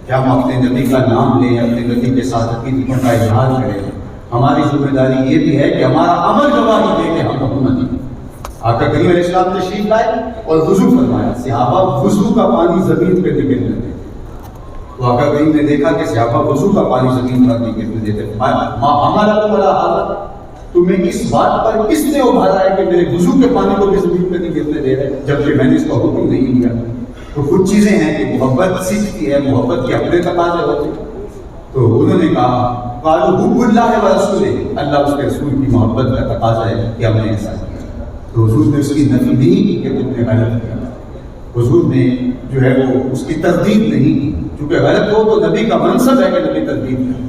S7: کہ ہم اپنے نبی کا نام لیں، اپنے نبی کے ساتھ عقیدت کا اظہار کریں، ہماری ذمہ داری یہ بھی ہے کہ ہمارا عمل گواہی دے کہ ہم محمدی ہیں۔ آقا کریم علیہ السلام تشریف لائے اور وضو فرمایا، صحابہ وضو کا پانی زمین پہ نہیں گرنے دیتے، تو آقا کریم نے دیکھا کہ صحابہ وضو کا پانی زمین پر نہیں گرنے دیتے، ہمارا تو بڑا حالت تمہیں اس بات پر کس نے ابھارا ہے کہ میرے وضو کے پانی کو بھی زمین پہ نہیں گرنے دے رہے جبکہ میں نے اس کا حکم نہیں دیا۔ تو کچھ چیزیں ہیں کہ محبت سیکھتی ہے، محبت کے اپنے تقاضے ہوتے ہیں، تو انہوں نے کہا قالوا حب اللہ و رسولہ، اللہ اس کے رسول کی محبت کا تقاضا ہے کہ ہم نے ایسا کیا، تو حضور نے اس کی نفی نہیں کی کہ تم نے غلط کیا، حضور نے جو ہے وہ اس کی تردید نہیں کی، چونکہ غلط ہو تو نبی کا منصب ہے کہ نبی تردید کرے۔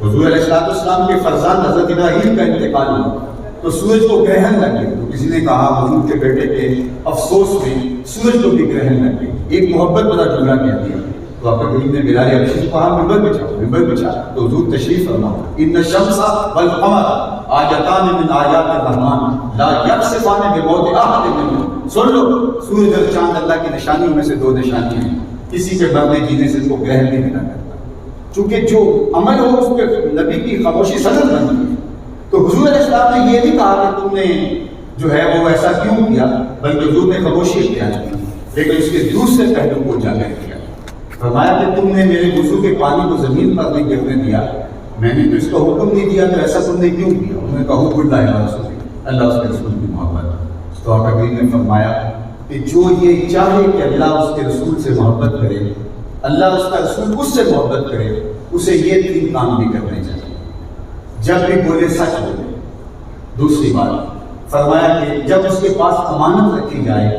S7: حضور علیہ السلام کے فرزند حضرت ابراہیم کا انتقال ہوا تو سورج کو گرہن لگ گئی، تو کسی نے کہا حضور کے بیٹے کے افسوس میں سورج کو بھی گرہن لگ گئی، ایک محبت والا جملہ کہہ دیا، تو آقا کریم نے بلال حبشی کو کہا ممبر بچھا، تو حضور تشریف فرماؤ، ان الشمس والقمر آیتان من آیات الرحمن لا یخسفان بموت احد منہم، سن لو سورج اور چاند اللہ کی نشانیوں میں سے دو نشانیاں ہیں، کسی کے مرنے جینے سے کو گرہن نہیں ملا کرتا، چونکہ جو عمل ہو اس پہ نبی کی خاموشی سند بنتی ہے۔ تو حضور علیہ السلام نے یہ نہیں کہا کہ تم نے جو ہے وہ ایسا کیوں کیا، بلکہ حضور نے خاموشی اختیار کی، لیکن اس کے دوسرے پہلو کو اجاگر کیا، فرمایا کہ تم نے میرے وضو کے پانی کو زمین پر نہیں گرنے دیا، میں نے تو اس کا حکم نہیں دیا، تو ایسا تم نے کیوں کیا؟ انہوں نے کہا حب اللہ و رسولہ، اللہ اس کے رسول کی محبت۔ تو آقا کریم نے فرمایا کہ جو یہ چاہے کہ اللہ اس کے رسول سے محبت کرے، اللہ اس کا رسول اس سے محبت کرے، اسے یہ تین کام بھی کرنے چاہیے، جب بھی بولے سچ بولے، دوسری بات فرمایا کہ جب اس کے پاس امانت رکھی جائے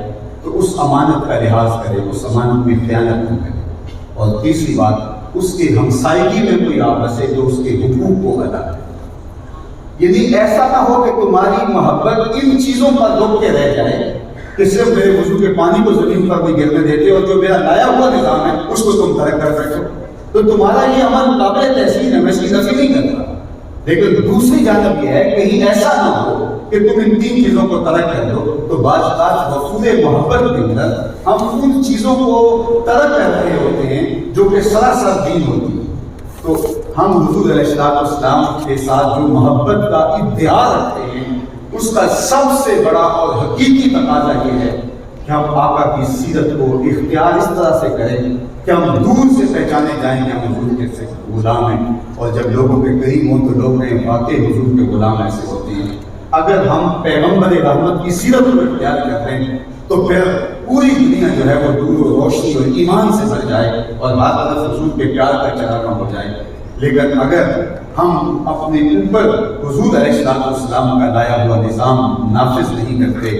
S7: تو اس امانت کا لحاظ کرے، اس امانت میں خیانت نہ کرے، اور تیسری بات اس کے ہمسائیگی میں کوئی آپس ہے جو اس کے حقوق کو ادا کرے، یعنی ایسا نہ ہو کہ تمہاری محبت ان چیزوں پر رک کے رہ جائے کہ صرف میرے وضو کے پانی کو زمین پر نہیں گرنے دیتے اور جو میرا لایا ہوا نظام ہے اس کو تم ترک کر بیٹھو، تو تمہارا یہ عمل قابل تحسین ہے، میں اس کی نفی نہیں کرتا، لیکن دوسری جانب یہ ہے کہیں ایسا نہ ہو کہ تم ان تین چیزوں کو ترک کر دو، تو بعض اوقات وصول محبت کے اندر ہم ان چیزوں کو ترک کر رہے ہوتے ہیں جو کہ سراسر دین ہوتی ہے، تو ہم حضور علیہ السلام کے ساتھ جو محبت کا ادعا رکھتے ہیں اس کا سب سے بڑا اور حقیقی تقاضا یہ ہے کہ ہم آقا کی سیرت کو اختیار اس طرح سے کریں کہ ہم دور سے پہچانے جائیں کہ ہم حضور کے غلام ہیں، اور جب لوگوں کے قریب ہوں تو لوگ کہیں واقعی حضور کے غلام ایسے ہوتے ہیں۔ اگر ہم پیغمبر رحمت کی سیرت کو اختیار کرتے ہیں تو پھر پوری دنیا جو ہے وہ نور و روشنی اور ایمان سے بھر جائے اور ہر طرف حضور کے پیار کا چراغاں ہو جائے، لیکن اگر ہم اپنے اوپر حضور علیہ السلام کا لایا ہوا نظام نافذ نہیں کرتے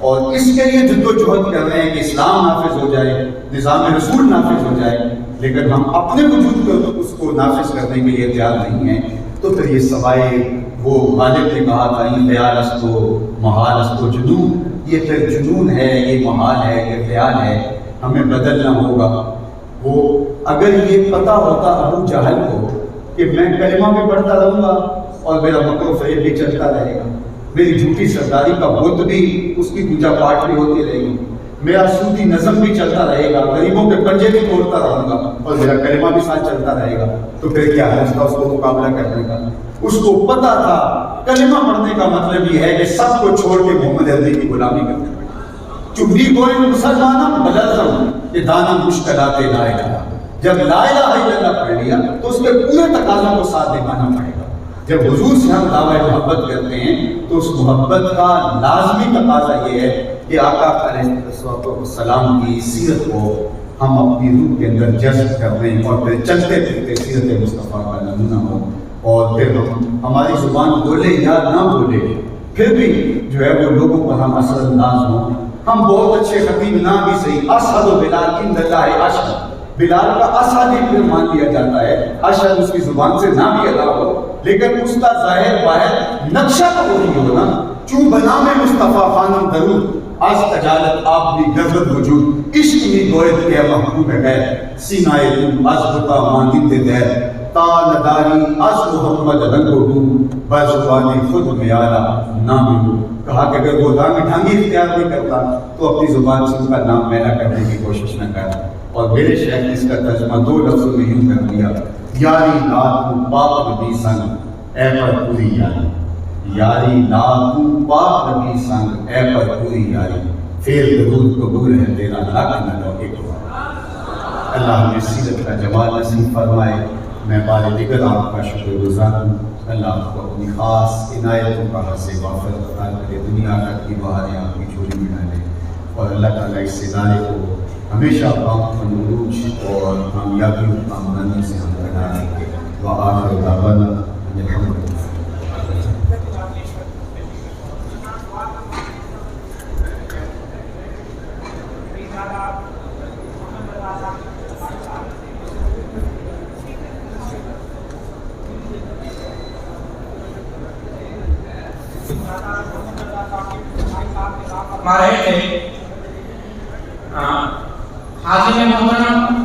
S7: اور اس کے لیے جد و جہد کر رہے ہیں کہ اسلام نافذ ہو جائے، نظام رسول نافذ ہو جائے، لیکن ہم اپنے وجود کو اس کو نافذ کرنے کے لیے تیار نہیں ہیں، تو پھر یہ سوائے وہ غالب نے کہا تھا یہ خیال است و محال است و جنون، یہ پھر جنون ہے، یہ محال ہے، یہ خیال ہے، ہمیں بدلنا ہوگا۔ وہ اگر یہ پتہ ہوتا ابو جہل کو کہ میں کلمہ بھی پڑھتا رہوں گا اور میرا مکر و فریب بھی چلتا رہے گا، میری جھوٹی سرداری کا بت بھی اس کی پوجا پاٹ بھی ہوتی رہے گی، میرا سودی نظم بھی چلتا رہے گا، غریبوں کے پنجے بھی توڑتا رہوں گا اور میرا کلمہ بھی ساتھ چلتا رہے گا، تو پھر کیا ہے اس کا اس کو مقابلہ کرنے کا؟ اس کو پتا تھا کلمہ پڑھنے کا مطلب یہ ہے کہ سب کو چھوڑ کے محمد عربی کی غلامی کرنے پڑے۔ چبھی کوئی مسلمانم بلزم یہ دانا مشکلات لا الہ، جب لا الہ الا اللہ پڑھ لیا تو اس کے پورے تقاضوں کو ساتھ نبھانا پڑے گا۔ جب حضور سے ہم دعویٰ محبت کرتے ہیں تو اس محبت کا لازمی تقاضا یہ ہے کہ آقا علیہ السلام کی سیرت کو ہم اپنی روح کے اندر جذب کر لیں اور پھر چلتے پھرتے سیرت مصطفیٰ کا نمونہ ہو، اور پھر ہماری زبان بولے یا نہ بولے پھر بھی جو ہے وہ لوگوں پر ہم اثر انداز ہوں۔ ہم بہت اچھے خطیب نہ بھی صحیح، اشہد و بلال ان اللہ اشہد، بلال کا اشہد ہی پھر مان لیا جاتا ہے، اشہد اس کی زبان سے نہ بھی ادا ہو، لیکن اس کا ظاہر باہر نقشہ تو وہی ہونا۔ چون بنام مصطفیٰ خانم درود آج تجالت آپ بھی گربت وجود، عشق میں گوید کے محبوب ہے سینائے تم از بتا مانند دیر، تا نداری از محمد رنگ و رو بزبان خود میارا نام۔ کہا کہ اگر وہ رنگ ڈھنگی اختیار نہیں کرتا تو اپنی زبان سے اس کا نام میلا کرنے کی کوشش نہ کر۔ اور میرے شیخ نے اس کا ترجمہ دو لفظوں میں یوں کر دیا، یاری رات کو پاک نبی سنگ اے پر پوری یاری، یاری رات کو پاک نبی سنگ اے پر پوری یاری، فیل درود قبول ہے تیرا لاکھ نہ لو ایک بار۔ اللہ ہمیں سیرت کا جمال نصیب فرمائے۔ میں بار دیگر آپ کا شکر گزار ہوں۔ اللہ آپ کو اپنی خاص عنایتوں کا حصے وافر عطا کرے، دنیا تک کی بہاریں آپ کی جھولی میں ڈالے، اور اللہ تعالیٰ اس ادارے کو ہمیشہ پاک عروج اور کامیابی اور کامرانی سے ہم بنا رکھے۔ وآخر دعوانا ان الحمد للہ۔
S2: رہے تھے حاضر محترم،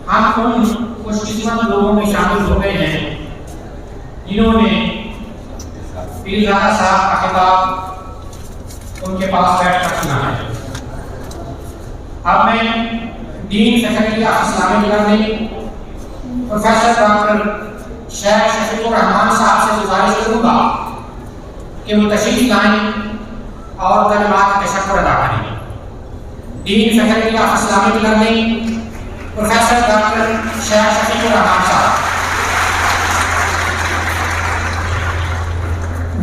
S2: ہم ان خوش قسمت لوگوں میں شامل ہو گئے ہیں جنہوں نے پیرزادہ صاحب کا خطاب ان کے پاس بیٹھ کر سنا ہے۔ اب میں dean faculty of Islamic learning professor doctor Sheikh Shafiq Ur Rahman صاحب سے گزارش کروں گا کہ وہ تشریف لائیں اور کلمات تشکر ادا کریں۔ Dean faculty of Islamic learning professor doctor Sheikh Shafiq Ur Rahman صاحب۔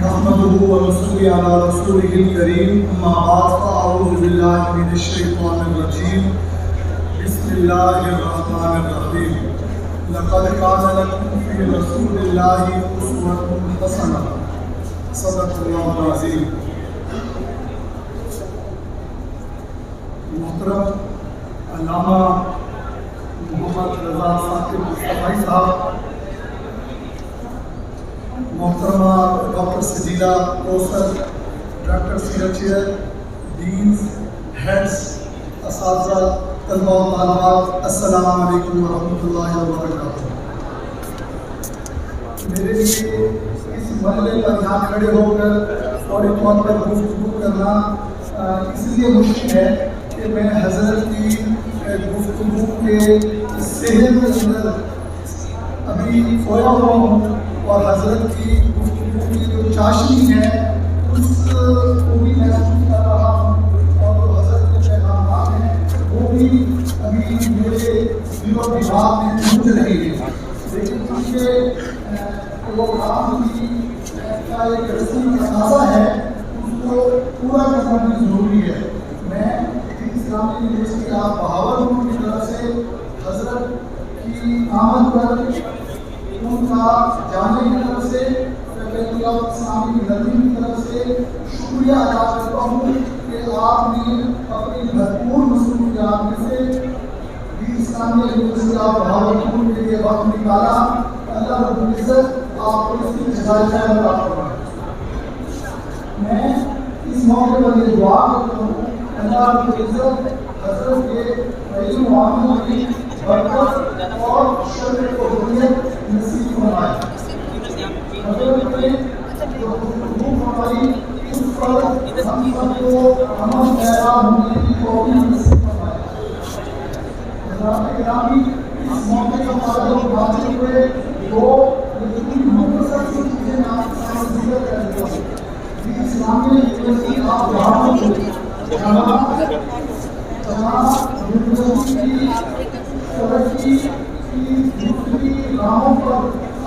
S8: نحمده ونصلي على رسوله الكريم، اما بعد فاعوذ بالله من الشيطان الرجيم، بسم الله الرحمن الرحيم، لقد كان لكم في رسول الله اسوة حسنة، صدق الله العظيم۔ محترم علامہ محمد رضا ثاقب مصطفی صاحب، محترمہ ڈاکٹر سجیدہ کوثر، ڈاکٹر سیرت چیئر، ڈینز، ہیڈز، اساتذہ، طلبہ و طالبات، السلام علیکم ورحمۃ اللہ وبرکاتہ۔ میرے لیے اس مرحلے پر یہاں کھڑے ہو کر فوری طور پر گفتگو کرنا اس لیے مشکل ہے کہ میں حضرت کی گفتگو کے صحن کے اندر ابھی سویا ہوا ہوں، اور حضرت کی گفتگو کی جو چاشنی ہے اس کو بھی محسوس کر رہا ہوں، اور جو حضرت کے پیغامات ہیں وہ بھی ابھی میرے دل و دماغ میں گونج رہے ہیں، لیکن کیونکہ پروگرام کا ایک رسمی تقاضا ہے اس کو پورا کرنا بھی ضروری ہے۔ میں اسلامی یونیورسٹی آف بہاولپور کی طرف سے حضرت کی آمد پر ان کا جامعہ کی طرف سے اسلامی نظم کی طرف سے شکریہ ادا کرتا ہوں کہ آپ نے اپنی بھرپور مصروفیات میں سے بھی اسلامی یونیورسٹی آف بہاولپور کے لیے وقت نکالا. اللہ رب العزت آپ کو اس کی جزائے خیر عطا فرمائے. میں اس موقع پر یہ دعا کرتا ہوں اللہ رب العزت حضرت کے علم و عمل کی برکت اور شر کو حریت نصیب فرمائے. حضرت نے جو حکم فرمائی اس پر ہم سب کو عمل پیرا ہونے کی توفیق نصیب فرمائے. حضرات گرامی اس موقع کا فائدہ اٹھاتے ہوئے وہ مختصر سی چیزیں میں آپ کے سامنے ذکر کر دیتا ہوں. اسلامی یونیورسٹی آف بہاولپور یونیورسٹی کی ترقی کی مختلف راہوں پر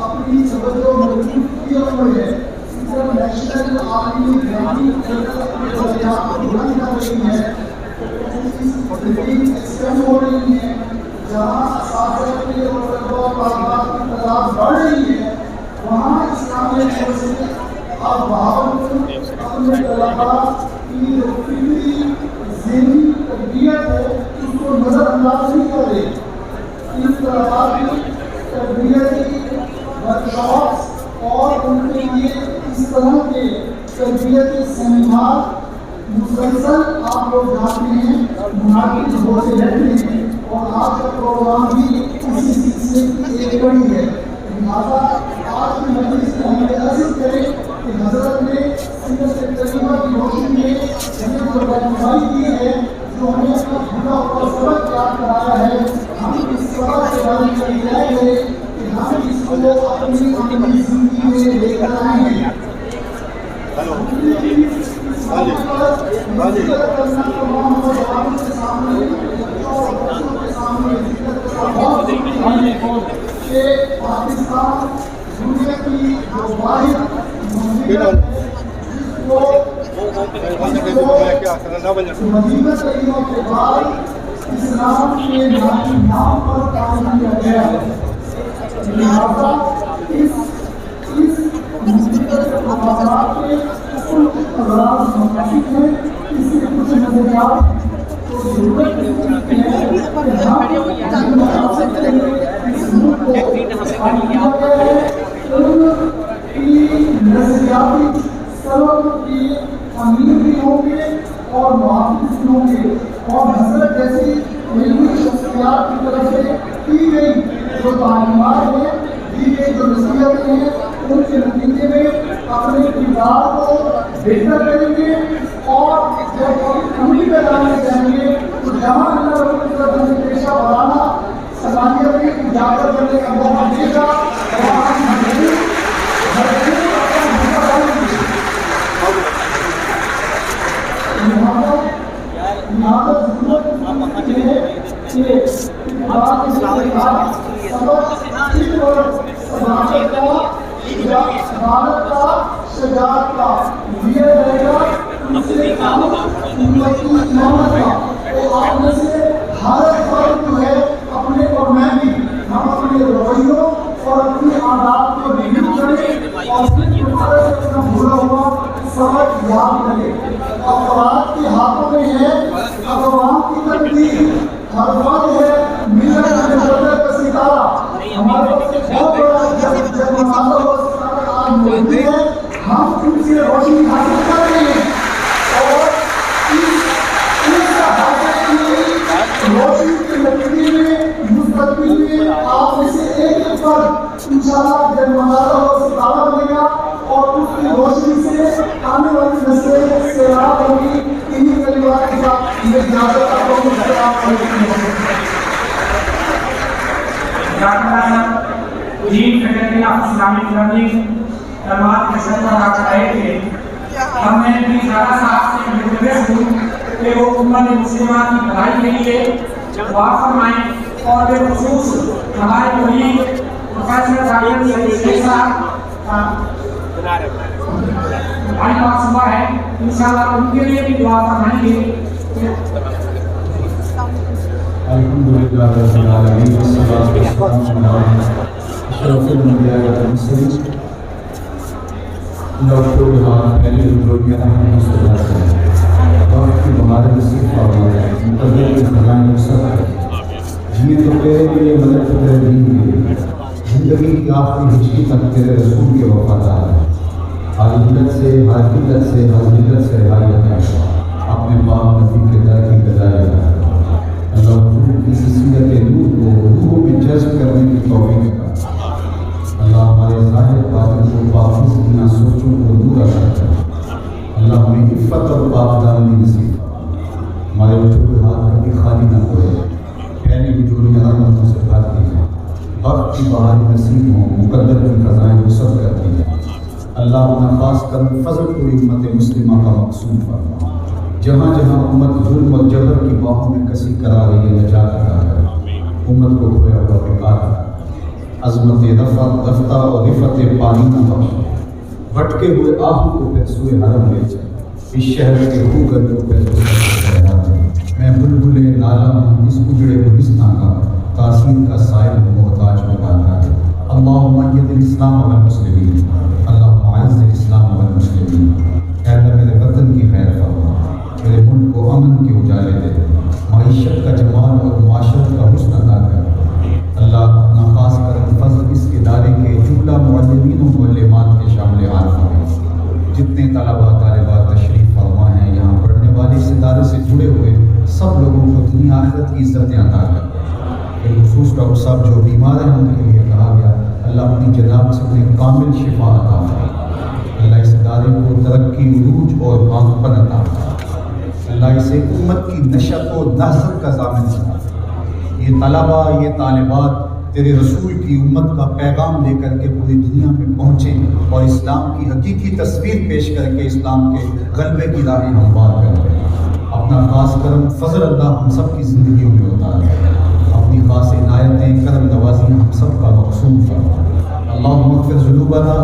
S8: اپنی توجہ مرکوز کیے ہوئے ہے. انٹرنیشنل عالمی گرامی اپنی ضروریات کو بلند کر رہی ہے. ایکسٹینڈ ہو رہی ہے. جہاں اساتذہ کے اور طلباء و طالبات کی تعداد بڑھ رہی ہے وہاں اسلامی یونیورسٹی آف بہاولپور اپنے طلباء کی فکری ذہنی تربیت ہے اس کو نظر انداز نہیں کر رہے. ان طلباء کی تربیتی ورکشاپس اور ان کے لیے اس طرح کے تربیتی سیمینار مسلسل آپ لوگ جانتے ہیں منعقد ہوتے رہتے ہیں اور آج کا پروگرام بھی اسی سلسلے کی ایک کڑی ہے. لہٰذا آج کی مجلس سے ہمیں عرض کریں کہ حضرت نے سنت کریمہ کی روشنی میں ہمیں جو رہنمائی کی ہے جو ہمیں اپنا بھولا ہوا سبق یاد کرایا ہے ہم اس سبق کے بارے میں یہ ہے کہ ہم اس کو اپنی عملی زندگی میں لے کر آئے ہیں. پاکستان دنیا کی جو واحد مدینہ طیبہ کے بعد اسلام کے نام پر قائم کیا گیا ہے. لہٰذا اس مقامات کے کل اغراض مختلف ہیں. اس کے کچھ نظریات تو ضرورت ہے کہ نظریاتی سبب کی امیر بھی ہوں گے اور محافظ بھی ہوں گے اور حضرت جیسی علمی شخصیات کی طرف سے کی گئی جو تعلیمات ہیں دی گئی جو نصیحتیں ہیں ان کے نتیجے میں اپنے کردار کو بہتر کریں گے اور جب امید میں لانے جائیں گے تو جہاں اللہ رب العزت ہمیں پیشہ بڑھانا صلاحیت کی اجازت کرنے کا موقع دے گا شجاعت کا یہ رہے گا تو آپ میں سے ہر فرد جو ہے اپنے اور میں بھی ہم اپنے رویوں اور اپنی عادات کو ریویو کریں اور اپنا بھولا ہوا سبق یاد کریں. افراد کے ہاتھوں میں ہے اقوام کی تقدیر. ہر فرد ہے ملت کا ستارہ. ہمارے پاس ایک بہت بڑا جگمگاتا ہوا ستارہ آج موجود ہے. ہم ان سے روشنی حاصل کر رہے ہیں اور روشنی کے نتیجے میں مستقبل میں آپ میں سے ایک فرد انشاءاللہ جگمگاتا ہوا ستارہ بنے گا اور اس کی روشنی سے آنے والی نسلیں سیراب ہوگی. انہی کلمات کے ساتھ یہ اجازت آپ کو السلام علیکم.
S2: دین فیکلٹی آف اسلامک لرننگ علامات کے سر پر آ رہے تھے. ہم نے بھی زیادہ صاحب سے ریکویسٹ ہوں کہ وہ امت مسلمہ کی بھلائی کے لیے دعا فرمائیں اور بالخصوص ہمارے مرید پروفیسر ڈاکٹر سعید شیخ صاحب ہماری بات صبح ہے انشاءاللہ ان کے لیے بھی دعا فرمائیں گے.
S6: الحمدللہ رب العالمین والصلاۃ والسلام علی اشرف الانبیاء والمرسلین ڈاکٹر پہلے بزرگیاں رحمۃ اللہ علیہ وقت کی بہار نصیب فرمائے مقدر کے خزائن وسعت ہے جیے تو تیرے لیے مدد تیرے دین کے زندگی کی آخری ہچکی تک تیرے رسول کے وفادار ہے ہر حلت سے ہر قلت سے ہر ذلت سے رہائی عطا اپنے پاک نبی کے در کی گدائی عطا اللہ حضور کی سیرت نور کو روح میں جذب کرنے کی توفیق عطا اللہ ہمارے ظاہر باطن کو پاکیز کی سوچوں کو دور عطا کر اللہ ہمیں عفت اور پاک دامنی نصیب ہمارے اٹھے ہوئے ہاتھ کبھی خالی نہ ہوئے پھیلی وجوہیاں رحمتوں سے بھرتی ہیں وقت کی بہاری نصیب ہوں مقدر کی خزائن وسعت کرتی ہیں اللہ اپنا خاص کر فضل پوری امت مسلمہ کا مقصود فرما جہاں جہاں امت ظلم اور جبر کی باہوں میں کسی کرا رہی ہے نجات عطا کر امت کو کھویا ہوا بیکار کر عظمت رفتہ اور رفت پانی نہ بخش بھٹکے ہوئے آہو کو پھر سوئے حرم لے جائے اس شہر کے روح گردوں پہ میں بلبل نالا ہوں اس اجڑے گلستان کا تاثیر کا سائل محتاج میں ڈالتا ہے اللہم ایّد الاسلام والمسلمین اللہم اعز الاسلام والمسلمین اے اللہ میرے وطن کی خیر فرما میرے ملک کو امن کے اجالے دے معیشت کا جمال اور معاشرت کا حسن عطا کر اللہ اپنا خاص کرم فضل اس ادارے کے جملہ معلمین و معلمات کے شامل حال فرما جتنے طلباء طالبات تشریف فرما ہیں یہاں پڑھنے والے اس ادارے سے جڑے ہوئے سب لوگوں کو دنیا آخرت کی عزتیں عطا کر بالخصوص ڈاکٹر صاحب جو بیمار ہیں ان کے لیے کہا گیا اللہ اپنی جناب سے انہیں کامل شفا عطا فرما اللہ اس ادارے کو ترقی عروج اور بانگپن عطا فرما اللہ اسے امت کی نشت و نہضت کا ضامن بنا یہ طلباء یہ طالبات تیرے رسول کی امت کا پیغام لے کر کے پوری دنیا میں پہنچیں اور اسلام کی حقیقی تصویر پیش کر کے اسلام کے غلبے کی راہیں ہموار کر دیں اپنا خاص کرم فضل اللہ ہم سب کی زندگیوں میں اتار اپنی خاص عنایتیں کرم نوازی ہم سب کا مقصود فرما اللہم اغفر ذنوبنا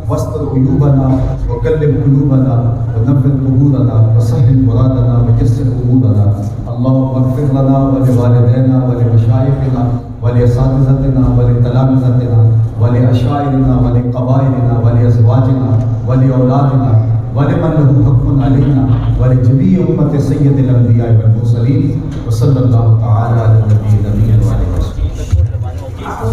S6: واستر عیوبنا وکلم قلوبنا ونور قبورنا وسهل مرادنا ويسر امورنا اللہم اغفر لنا ولوالدینا ولمشایخنا ولاساتذتنا ولتلامذتنا ولاشاعرنا ولقبائلنا ولازواجنا ولاولادنا ولمن له حق علينا ولجميع امة سيد الانبياء والمرسلين وصلى الله تعالى على النبي الامين وعلى اله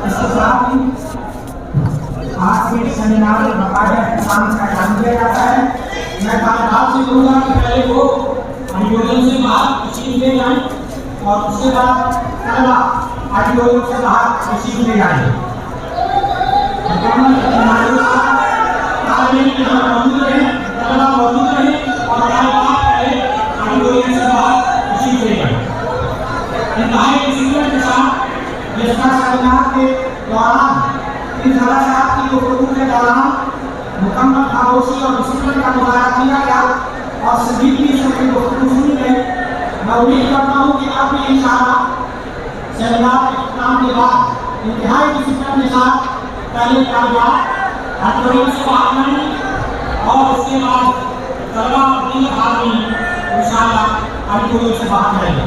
S6: وصحبه
S2: آج کے سیمینار میں باقاعدہ کسان کا اعلان کیا جاتا ہے میں طالبات سے کہوں گا کہ پہلے وہ آڈیٹوریم سے باہر تشریف لے جائیں اور اس کے بعد طلبا آڈیٹوریم سے باہر تشریف لے جائیں موجود رہیں طلبا موجود رہیں اور طالبات پہلے آڈیٹوریم سے باہر تشریف لے جائیں انتہائی ڈسپلن کے ساتھ یہ سیمینار کے دوران ان حضرات کی گفتگو کے دوران مکمل خاموشی اور ڈسپلن کا مظاہرہ کیا گیا اور سنجیدگی سے کی گفتگو سنی گئی میں امید کرتا ہوں کہ آپ بھی انشاءاللہ سیمینار کے اختتام کے بعد انتہائی ڈسپلن کے ساتھ پہلے طالبات آڈیٹوریم سے باہر آئیں اور اس کے بعد طلبا اپنی آدمی انشاءاللہ آڈیٹوریم سے باہر جائیں گے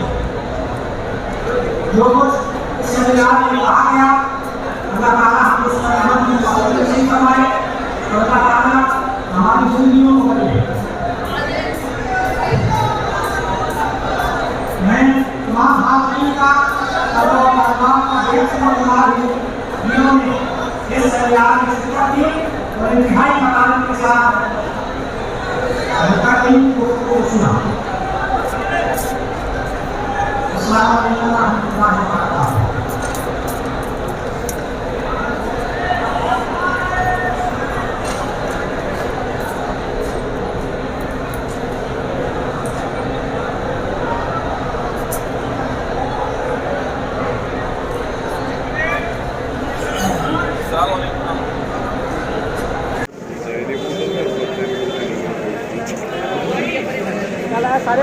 S2: جو کچھ اس سیمینار میں کہا گیا اللہ تعالیٰ ہم اس پر عمل کی توفیق نصیب فرمائے اور اللہ تعالیٰ ہماری زندگیوں کو کرے میں تمام حاضرین کا اور تمام کا بے شمار ہمارے دنوں میں اس سیمینار میں شرکت کی اور انتہائی مکانت کے ساتھ متقین کو سنا السلام علیکم ورحمۃ اللہ وبرکاتہ
S9: آپ